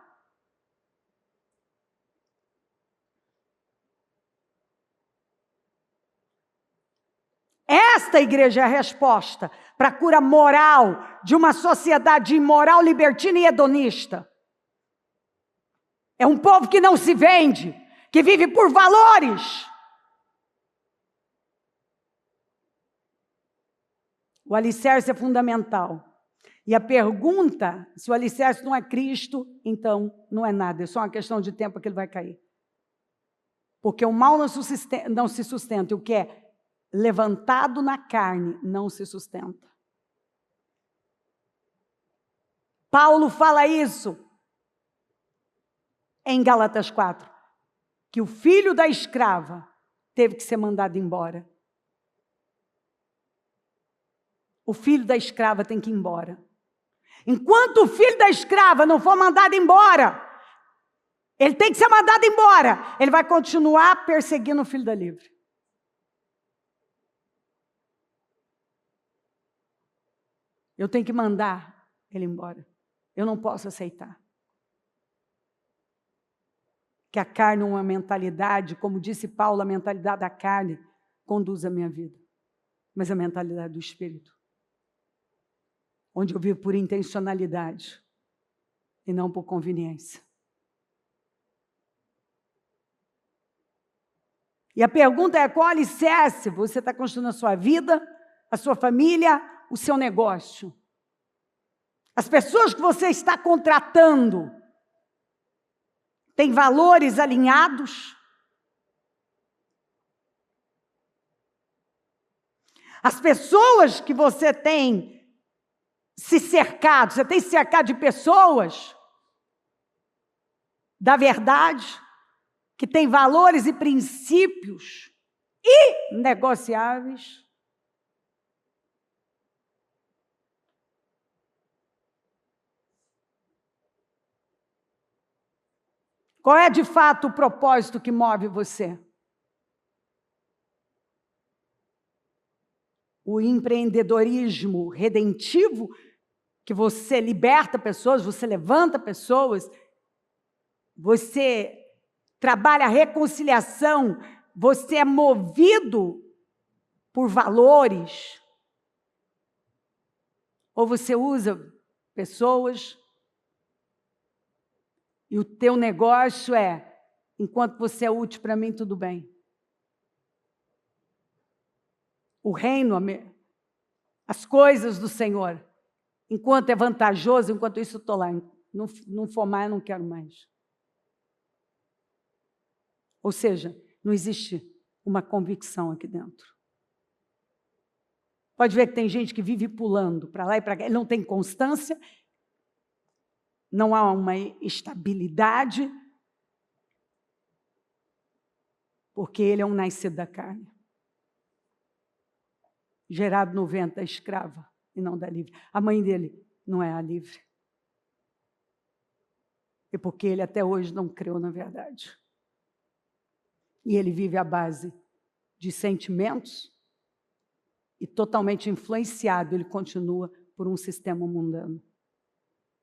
Esta igreja é a resposta para a cura moral de uma sociedade imoral, libertina e hedonista. É um povo que não se vende, que vive por valores. O alicerce é fundamental. E a pergunta, se o alicerce não é Cristo, então não é nada, é só uma questão de tempo que ele vai cair. Porque o mal não se sustenta, e o que é levantado na carne não se sustenta. Paulo fala isso em Gálatas 4, que o filho da escrava teve que ser mandado embora. o filho da escrava tem que ir embora. Enquanto o filho da escrava não for mandado embora, ele tem que ser mandado embora, ele vai continuar perseguindo o filho da livre. Eu tenho que mandar ele embora. Eu não posso aceitar. Que a carne é uma mentalidade, como disse Paulo, a mentalidade da carne conduz a minha vida. Mas a mentalidade do Espírito, onde eu vivo por intencionalidade e não por conveniência. E a pergunta é: qual alicerce você está construindo a sua vida, a sua família, o seu negócio? As pessoas que você está contratando têm valores alinhados? As pessoas que você tem se cercado, você tem se cercado de pessoas da verdade, que têm valores e princípios inegociáveis? Qual é, de fato, o propósito que move você? O empreendedorismo redentivo, que você liberta pessoas, você levanta pessoas, você trabalha a reconciliação, você é movido por valores? Ou você usa pessoas e o teu negócio é: enquanto você é útil para mim, tudo bem. O reino, as coisas do Senhor, enquanto é vantajoso, enquanto isso eu estou lá. Não for mais, eu não quero mais. Ou seja, não existe uma convicção aqui dentro. Pode ver que tem gente que vive pulando para lá e para cá, ele não tem constância, não há uma estabilidade, porque ele é um nascido da carne, gerado no ventre da escrava e não da livre. A mãe dele não é a livre. E porque ele até hoje não creu na verdade. E ele vive à base de sentimentos e totalmente influenciado, ele continua por um sistema mundano.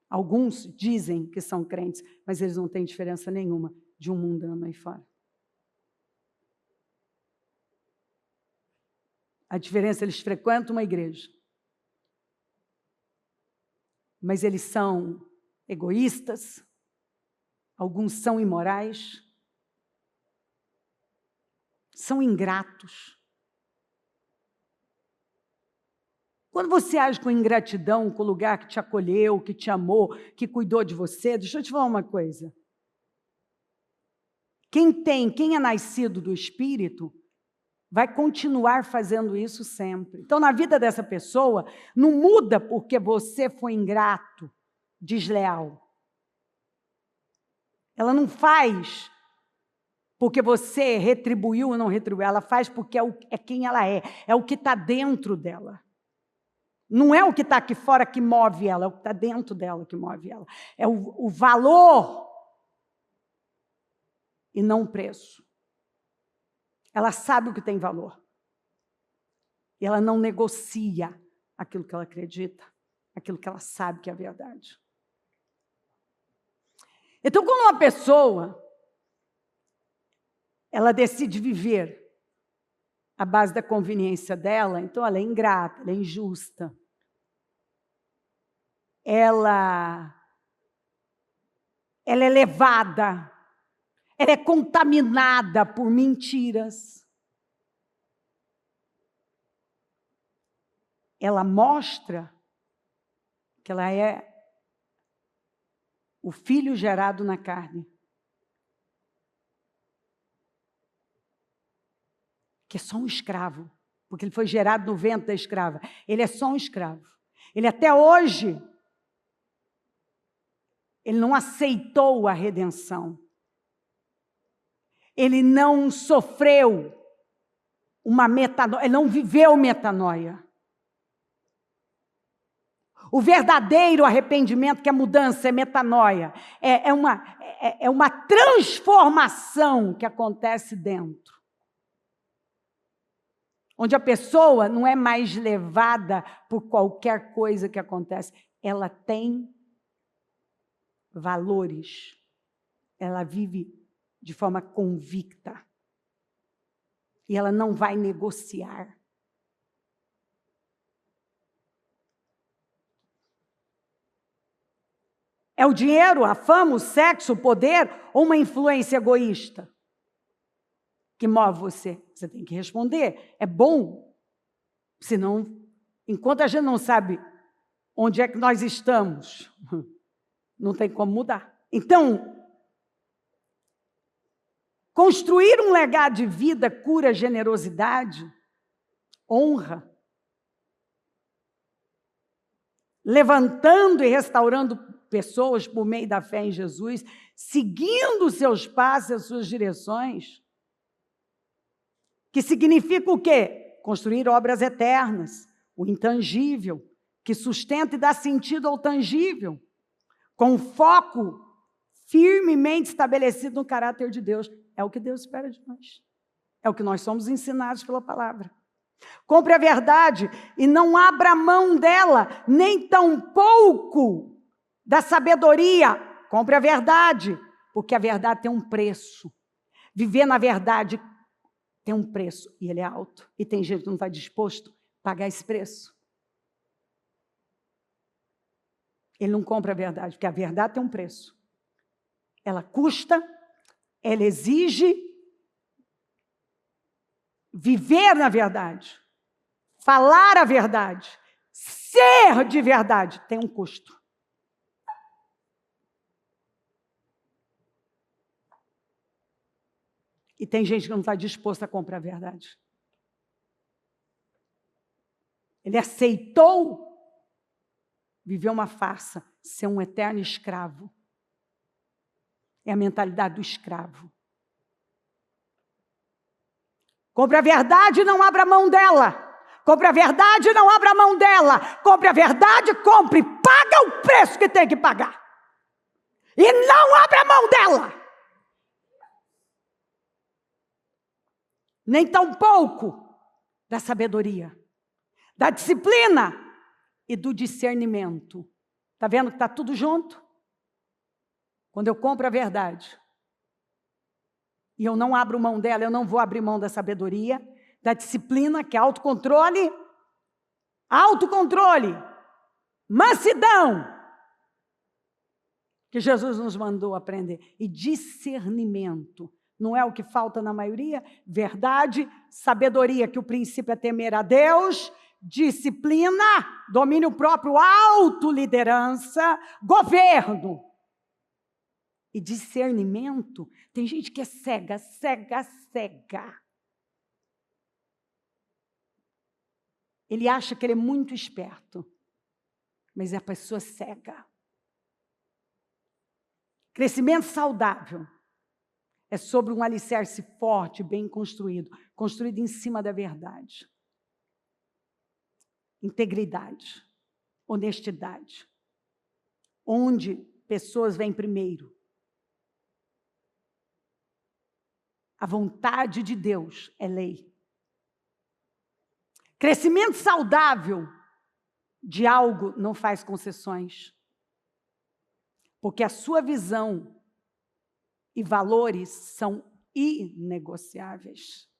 Alguns dizem que são crentes, mas eles não têm diferença nenhuma de um mundano aí fora. A diferença, eles frequentam uma igreja, mas eles são egoístas, alguns são imorais, são ingratos. Quando você age com ingratidão com o lugar que te acolheu, que te amou, que cuidou de você, deixa eu te falar uma coisa. Quem é nascido do Espírito vai continuar fazendo isso sempre. Então, na vida dessa pessoa, não muda porque você foi ingrato, desleal. Ela não faz porque você retribuiu ou não retribuiu, ela faz porque é quem ela é o que está dentro dela. Não é o que está aqui fora que move ela, é o que está dentro dela que move ela. É o valor e não o preço. Ela sabe o que tem valor. E ela não negocia aquilo que ela acredita, aquilo que ela sabe que é a verdade. Então, quando uma pessoa ela decide viver à base da conveniência dela, então ela é ingrata, ela é injusta. Ela é levada, ela é contaminada por mentiras. Ela mostra que ela é o filho gerado na carne. Que é só um escravo, porque ele foi gerado no ventre da escrava. Ele é só um escravo. Ele até hoje, ele não aceitou a redenção. Ele não sofreu uma metanoia, ele não viveu metanoia. O verdadeiro arrependimento, que é mudança, é metanoia, é uma transformação que acontece dentro. Onde a pessoa não é mais levada por qualquer coisa que acontece. Ela tem valores. Ela vive de forma convicta. E ela não vai negociar. É o dinheiro, a fama, o sexo, o poder ou uma influência egoísta que move você? Você tem que responder. É bom, senão, enquanto a gente não sabe onde é que nós estamos, não tem como mudar. Então, construir um legado de vida, cura, generosidade, honra, levantando e restaurando pessoas por meio da fé em Jesus, seguindo os seus passos, as suas direções, que significa o quê? Construir obras eternas, o intangível, que sustenta e dá sentido ao tangível, com foco firmemente estabelecido no caráter de Deus. É o que Deus espera de nós. É o que nós somos ensinados pela palavra. Compre a verdade e não abra mão dela, nem tampouco da sabedoria. Compre a verdade, porque a verdade tem um preço. Viver na verdade tem um preço, e ele é alto. E tem gente que não está disposto a pagar esse preço. Ele não compra a verdade, porque a verdade tem um preço. Ela custa, ela exige viver na verdade, falar a verdade, ser de verdade, tem um custo. E tem gente que não está disposta a comprar a verdade. Ele aceitou viver uma farsa, ser um eterno escravo. É a mentalidade do escravo. Compre a verdade e não abra mão dela. Compre a verdade e não abra mão dela. Compre a verdade, compre. Paga o preço que tem que pagar. E não abra mão dela. Nem tampouco da sabedoria, da disciplina e do discernimento. Está vendo que está tudo junto? Quando eu compro a verdade e eu não abro mão dela, eu não vou abrir mão da sabedoria, da disciplina, que é autocontrole, mansidão, que Jesus nos mandou aprender, e discernimento. Não é o que falta na maioria? Verdade, sabedoria, que o princípio é temer a Deus, disciplina, domínio próprio, autoliderança, governo. E discernimento, tem gente que é cega. Ele acha que ele é muito esperto, mas é a pessoa cega. Crescimento saudável é sobre um alicerce forte, bem construído, construído em cima da verdade. Integridade, honestidade, onde pessoas vêm primeiro. A vontade de Deus é lei. Crescimento saudável de algo não faz concessões, porque a sua visão e valores são inegociáveis.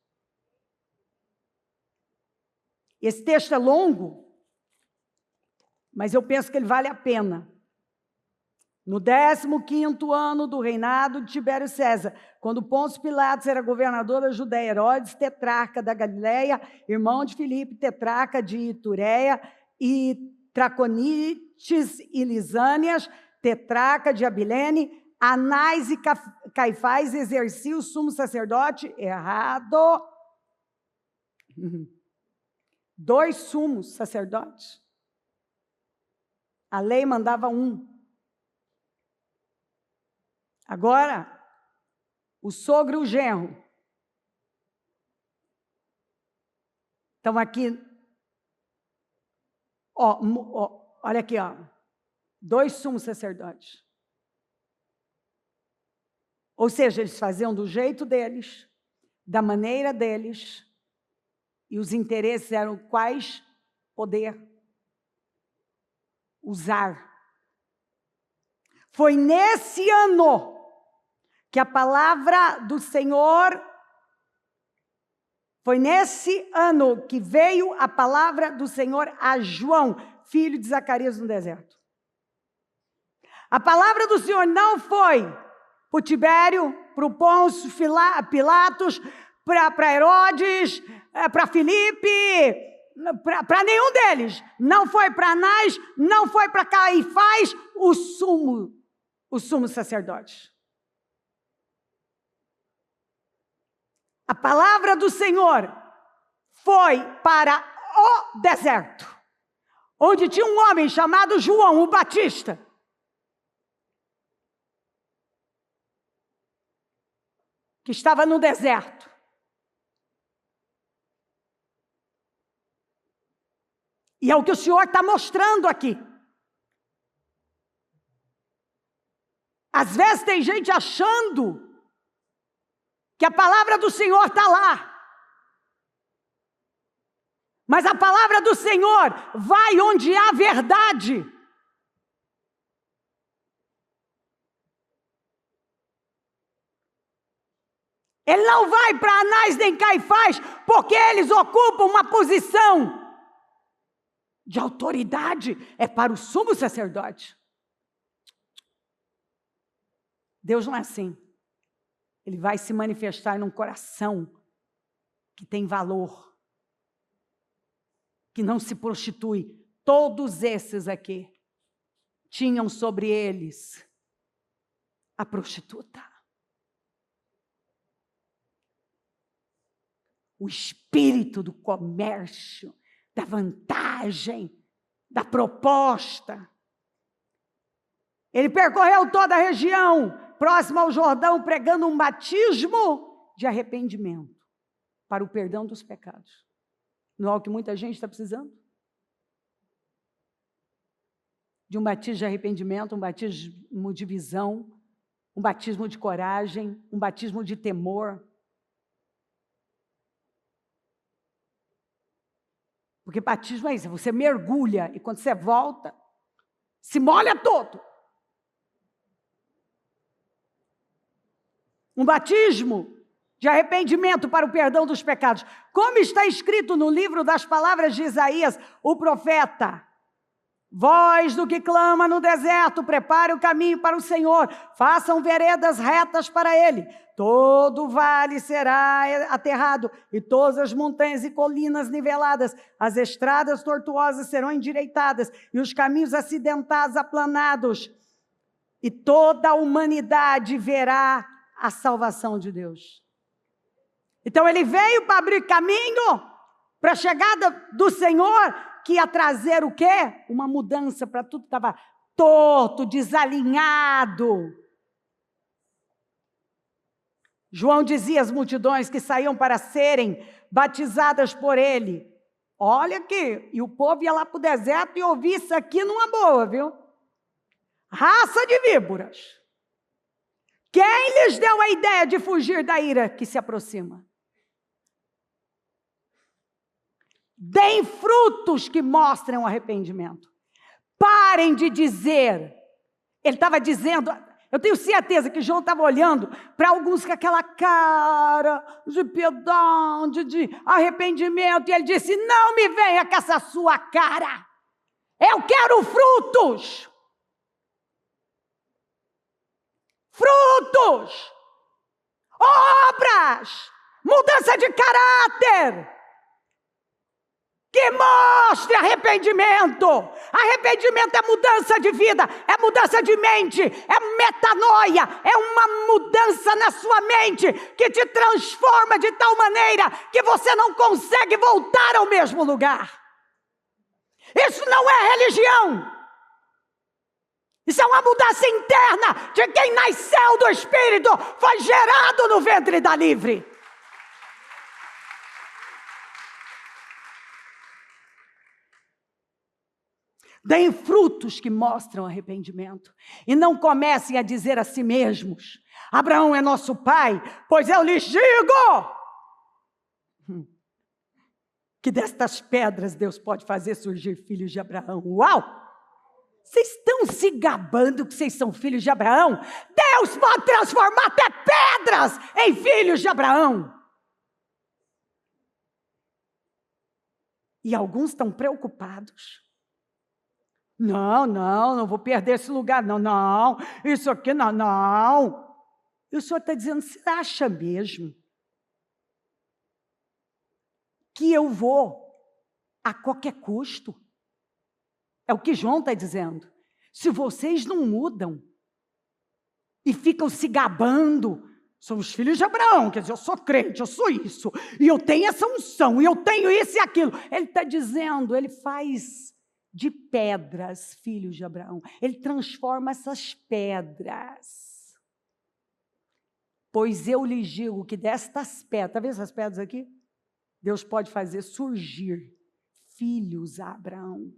Esse texto é longo, mas eu penso que ele vale a pena. No 15º ano do reinado de Tibério César, quando Pôncio Pilatos era governador da Judéia, Herodes, tetrarca da Galileia, irmão de Filipe, tetrarca de Itureia, e Traconites e Lisânias, tetrarca de Abilene, Anás e Caifás exerciam o sumo sacerdote, errado. 2 sumos sacerdotes. A lei mandava 1. Agora, o sogro e o genro estão aqui. Olha aqui, ó. 2 sumos sacerdotes. Ou seja, eles faziam do jeito deles, da maneira deles, e os interesses eram quais? Poder. Usar. Foi nesse ano que a palavra do Senhor, foi nesse ano que veio a palavra do Senhor a João, filho de Zacarias, no deserto. A palavra do Senhor não foi para o Tibério, para o Pôncio Pilatos, para Herodes, para Filipe, para nenhum deles. Não foi para Anás, não foi para Caifás, o sumo sacerdote. A palavra do Senhor foi para o deserto, onde tinha um homem chamado João, o Batista. Que estava no deserto. E é o que o Senhor está mostrando aqui. Às vezes tem gente achando que a palavra do Senhor está lá. Mas a palavra do Senhor vai onde há verdade. Ele não vai para Anás nem Caifás, porque eles ocupam uma posição de autoridade. É para o sumo sacerdote. Deus não é assim. Ele vai se manifestar num coração que tem valor, que não se prostitui. Todos esses aqui tinham sobre eles a prostituta. O espírito do comércio, da vantagem, da proposta. Ele percorreu toda a região, próxima ao Jordão, pregando um batismo de arrependimento para o perdão dos pecados. Não é o que muita gente está precisando? De um batismo de arrependimento, um batismo de visão, um batismo de coragem, um batismo de temor. Porque batismo é isso, você mergulha e quando você volta, se molha todo. Um batismo de arrependimento para o perdão dos pecados. Como está escrito no livro das palavras de Isaías, o profeta: voz do que clama no deserto, prepare o caminho para o Senhor, façam veredas retas para Ele. Todo vale será aterrado, e todas as montanhas e colinas niveladas, as estradas tortuosas serão endireitadas, e os caminhos acidentados aplanados, e toda a humanidade verá a salvação de Deus. Então ele veio para abrir caminho para a chegada do Senhor, que ia trazer o quê? Uma mudança para tudo que estava torto, desalinhado. João dizia às multidões que saíam para serem batizadas por ele: olha aqui, e o povo ia lá para o deserto e ouvia isso aqui numa boa, viu? Raça de víboras. Quem lhes deu a ideia de fugir da ira que se aproxima? Deem frutos que mostrem o arrependimento. Parem de dizer. Ele estava dizendo, eu tenho certeza que João estava olhando para alguns com aquela cara de piedade, de arrependimento, e ele disse: não me venha com essa sua cara, eu quero frutos. Frutos, obras, mudança de caráter, que mostre arrependimento. Arrependimento é mudança de vida, é mudança de mente, é metanoia, é uma mudança na sua mente, que te transforma de tal maneira que você não consegue voltar ao mesmo lugar. Isso não é religião. Isso é uma mudança interna de quem nasceu do Espírito, foi gerado no ventre da livre. Deem frutos que mostram arrependimento. E não comecem a dizer a si mesmos: Abraão é nosso pai, pois eu lhes digo que destas pedras Deus pode fazer surgir filhos de Abraão. Uau! Vocês estão se gabando que vocês são filhos de Abraão? Deus pode transformar até pedras em filhos de Abraão. E alguns estão preocupados. Não vou perder esse lugar, não, isso aqui não. E o Senhor está dizendo: você acha mesmo que eu vou a qualquer custo? É o que João está dizendo. Se vocês não mudam e ficam se gabando, somos filhos de Abraão, quer dizer, eu sou crente, eu sou isso, e eu tenho essa unção, e eu tenho isso e aquilo. Ele está dizendo, ele faz de pedras filhos de Abraão. Ele transforma essas pedras. Pois eu lhes digo que destas pedras, está vendo essas pedras aqui? Deus pode fazer surgir filhos a Abraão.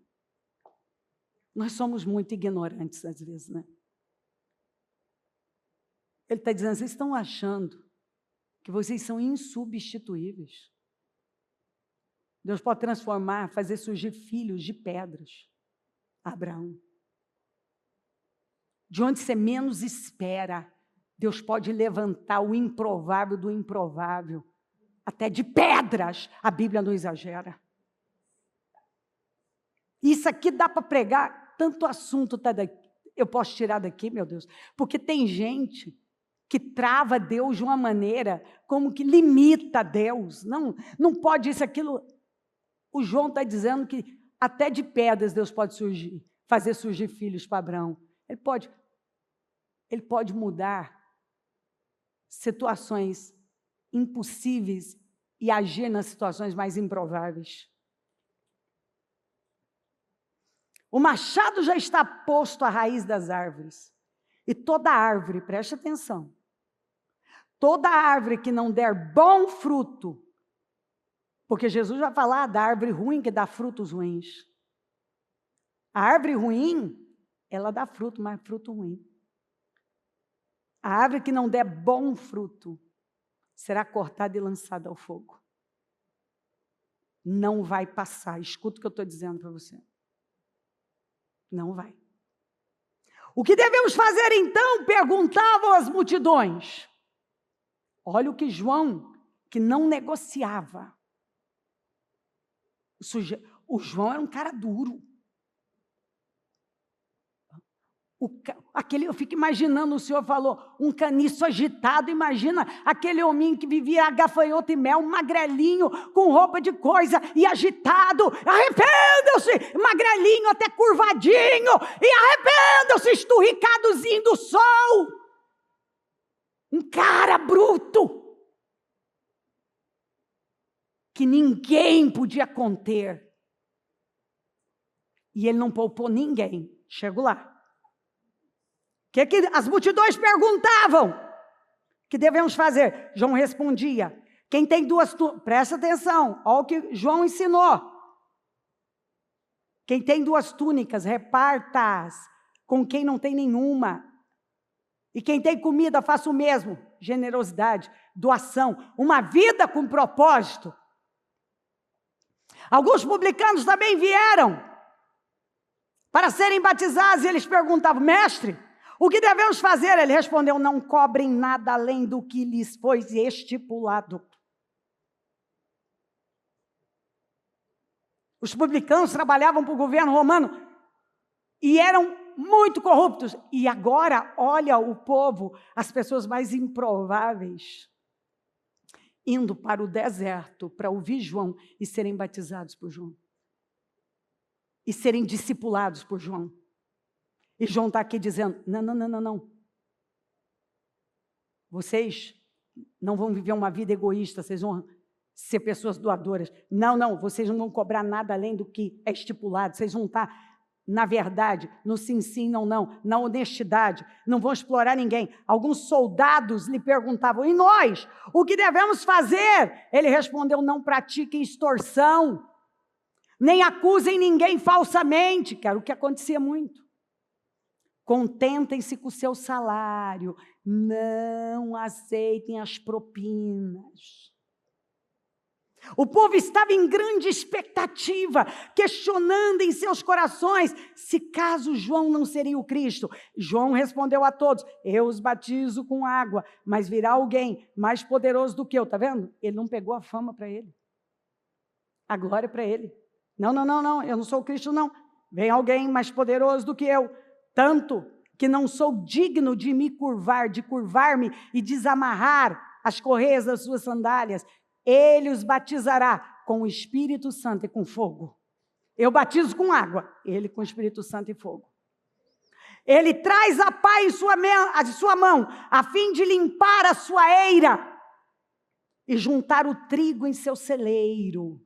Nós somos muito ignorantes às vezes, né? Ele está dizendo, vocês estão achando que vocês são insubstituíveis. Deus pode transformar, fazer surgir filhos de pedras a Abraão. De onde você menos espera, Deus pode levantar o improvável do improvável. Até de pedras, a Bíblia não exagera. Isso aqui dá para pregar, tanto assunto tá daqui. Eu posso tirar daqui, meu Deus, porque tem gente que trava Deus de uma maneira como que limita Deus. Não pode isso, aquilo. O João está dizendo que até de pedras Deus pode surgir, fazer surgir filhos para Abraão. Ele pode mudar situações impossíveis e agir nas situações mais improváveis. O machado já está posto à raiz das árvores. E toda árvore, preste atenção, toda árvore que não der bom fruto, porque Jesus vai falar da árvore ruim que dá frutos ruins. A árvore ruim, ela dá fruto, mas fruto ruim. A árvore que não der bom fruto, será cortada e lançada ao fogo. Não vai passar. Escuta o que eu estou dizendo para você. Não vai. O que devemos fazer então? Perguntavam as multidões. Olha o que João, que não negociava. O João era um cara duro. Eu fico imaginando, o Senhor falou, um caniço agitado, imagina aquele hominho que vivia a gafanhoto e mel, magrelinho, com roupa de coisa, e agitado, arrependam-se, magrelinho, até curvadinho, e arrependam-se, esturricadozinho do sol. Um cara bruto, que ninguém podia conter. E ele não poupou ninguém. Chego lá. O que as multidões perguntavam? O que devemos fazer? João respondia, quem tem duas túnicas, presta atenção, olha o que João ensinou. Quem tem duas túnicas, reparta-as com quem não tem nenhuma. E quem tem comida, faça o mesmo. Generosidade, doação, uma vida com propósito. Alguns publicanos também vieram para serem batizados e eles perguntavam, mestre, o que devemos fazer? Ele respondeu, não cobrem nada além do que lhes foi estipulado. Os publicanos trabalhavam para o governo romano e eram muito corruptos. E agora, olha o povo, as pessoas mais improváveis, indo para o deserto para ouvir João e serem batizados por João. E serem discipulados por João. E João está aqui dizendo, não. Vocês não vão viver uma vida egoísta, vocês vão ser pessoas doadoras. Não, vocês não vão cobrar nada além do que é estipulado. Vocês vão estar, na verdade, no sim, não, na honestidade. Não vão explorar ninguém. Alguns soldados lhe perguntavam, e nós? O que devemos fazer? Ele respondeu, não pratiquem extorsão. nem acusem ninguém falsamente, que era o que acontecia muito. Contentem-se com o seu salário, não aceitem as propinas. O povo estava em grande expectativa, questionando em seus corações se caso João não seria o Cristo. João respondeu a todos: eu os batizo com água, mas virá alguém mais poderoso do que eu. Está vendo? Ele não pegou a fama para ele, a glória para ele. Não, eu não sou o Cristo não. Vem alguém mais poderoso do que eu, tanto que não sou digno de me curvar, de curvar-me e desamarrar as correias das suas sandálias. Ele os batizará com o Espírito Santo e com fogo. Eu batizo com água, ele com o Espírito Santo e fogo. Ele traz a pá em sua mão, a fim de limpar a sua eira e juntar o trigo em seu celeiro.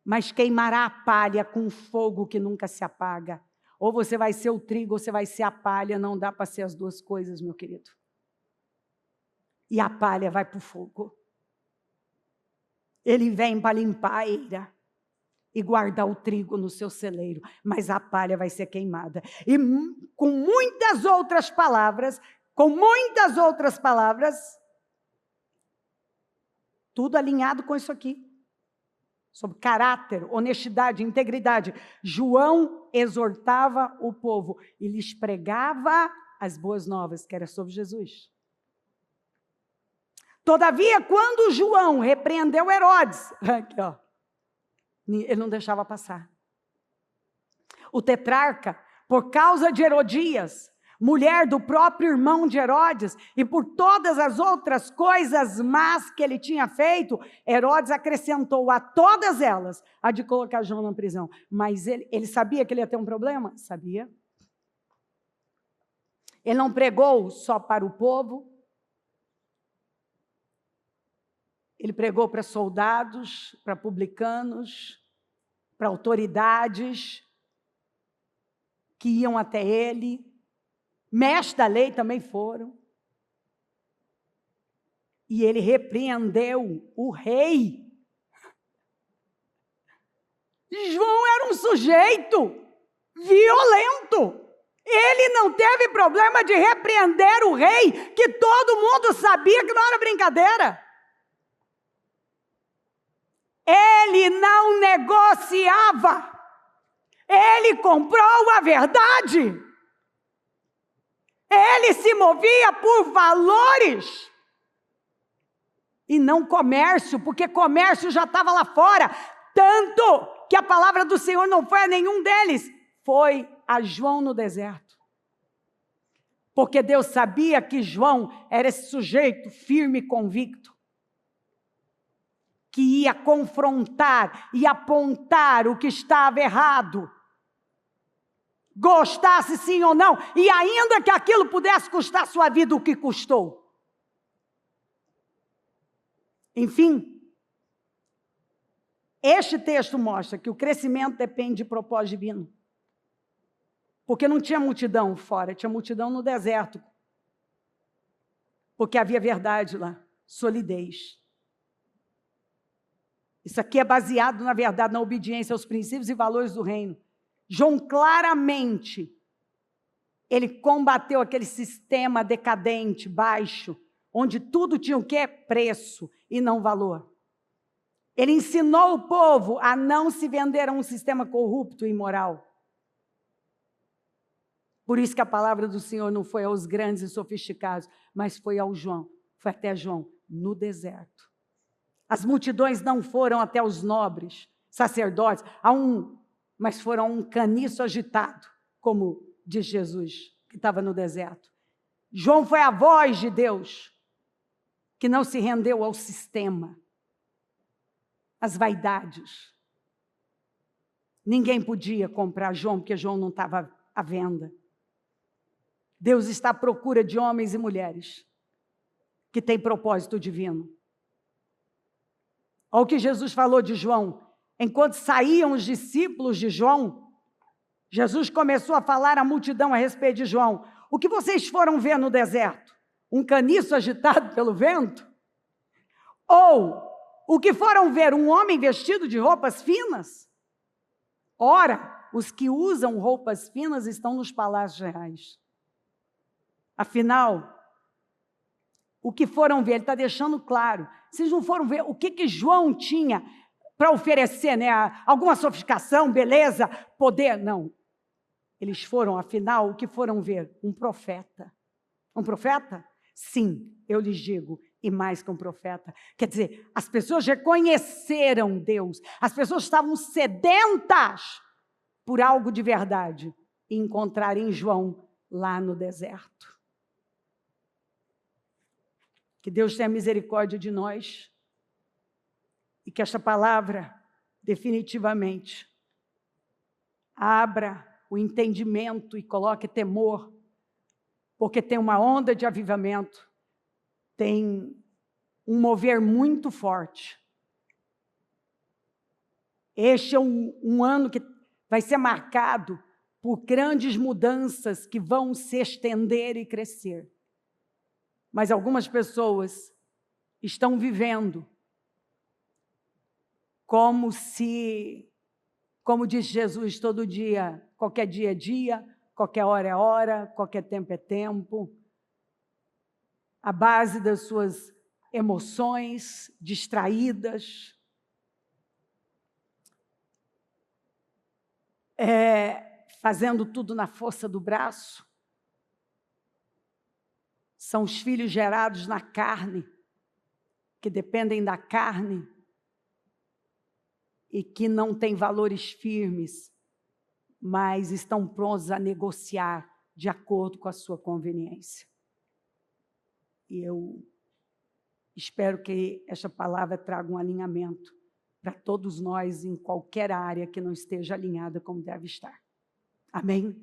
Mas queimará a palha com fogo que nunca se apaga. Ou você vai ser o trigo, ou você vai ser a palha. Não dá para ser as duas coisas, meu querido. E a palha vai para o fogo. Ele vem para limpar a eira e guardar o trigo no seu celeiro, mas a palha vai ser queimada. E com muitas outras palavras, tudo alinhado com isso aqui, sobre caráter, honestidade, integridade. João exortava o povo e lhes pregava as boas novas, que era sobre Jesus. Todavia, quando João repreendeu Herodes, aqui, ó, ele não deixava passar. O tetrarca, por causa de Herodias, mulher do próprio irmão de Herodes, e por todas as outras coisas más que ele tinha feito, Herodes acrescentou a todas elas a de colocar João na prisão. Mas ele sabia que ele ia ter um problema? Sabia. Ele não pregou só para o povo, ele pregou para soldados, para publicanos, para autoridades que iam até ele. Mestres da lei também foram. E ele repreendeu o rei. João era um sujeito violento. Ele não teve problema de repreender o rei, que todo mundo sabia que não era brincadeira. Ele não negociava. Ele comprou a verdade. Ele se movia por valores e não comércio, porque comércio já estava lá fora. Tanto que a palavra do Senhor não foi a nenhum deles, foi a João no deserto. Porque Deus sabia que João era esse sujeito firme e convicto, que ia confrontar e apontar o que estava errado, gostasse sim ou não, e ainda que aquilo pudesse custar sua vida, o que custou. Enfim, este texto mostra que o crescimento depende de propósito divino, porque não tinha multidão fora, tinha multidão no deserto, porque havia verdade lá, solidez. Isso aqui é baseado, na verdade, na obediência aos princípios e valores do reino. João claramente, ele combateu aquele sistema decadente, baixo, onde tudo tinha o quê? Preço e não valor. Ele ensinou o povo a não se vender a um sistema corrupto e imoral. Por isso que a palavra do Senhor não foi aos grandes e sofisticados, mas foi ao João, foi até João, no deserto. As multidões não foram até os nobres, sacerdotes, mas foram a um caniço agitado, como diz Jesus, que estava no deserto. João foi a voz de Deus, que não se rendeu ao sistema, às vaidades. Ninguém podia comprar João, porque João não estava à venda. Deus está à procura de homens e mulheres que têm propósito divino. Olha o que Jesus falou de João. Enquanto saíam os discípulos de João, Jesus começou a falar à multidão a respeito de João. O que vocês foram ver no deserto? Um caniço agitado pelo vento? Ou o que foram ver um homem vestido de roupas finas? Ora, os que usam roupas finas estão nos palácios reais. Afinal, o que foram ver, ele está deixando claro. Vocês não foram ver o que João tinha para oferecer, né? Alguma sofisticação, beleza, poder? Não. Eles foram, afinal, o que foram ver? Um profeta. Um profeta? Sim, eu lhes digo, e mais que um profeta. Quer dizer, as pessoas reconheceram Deus, as pessoas estavam sedentas por algo de verdade, e encontraram em João lá no deserto. Que Deus tenha misericórdia de nós, e que esta palavra, definitivamente, abra o entendimento e coloque temor, porque tem uma onda de avivamento, tem um mover muito forte. Este é um ano que vai ser marcado por grandes mudanças que vão se estender e crescer. Mas algumas pessoas estão vivendo como se, como diz Jesus, todo dia, qualquer dia é dia, qualquer hora é hora, qualquer tempo é tempo, à base das suas emoções distraídas, fazendo tudo na força do braço. São os filhos gerados na carne, que dependem da carne e que não têm valores firmes, mas estão prontos a negociar de acordo com a sua conveniência. E eu espero que esta palavra traga um alinhamento para todos nós em qualquer área que não esteja alinhada como deve estar. Amém?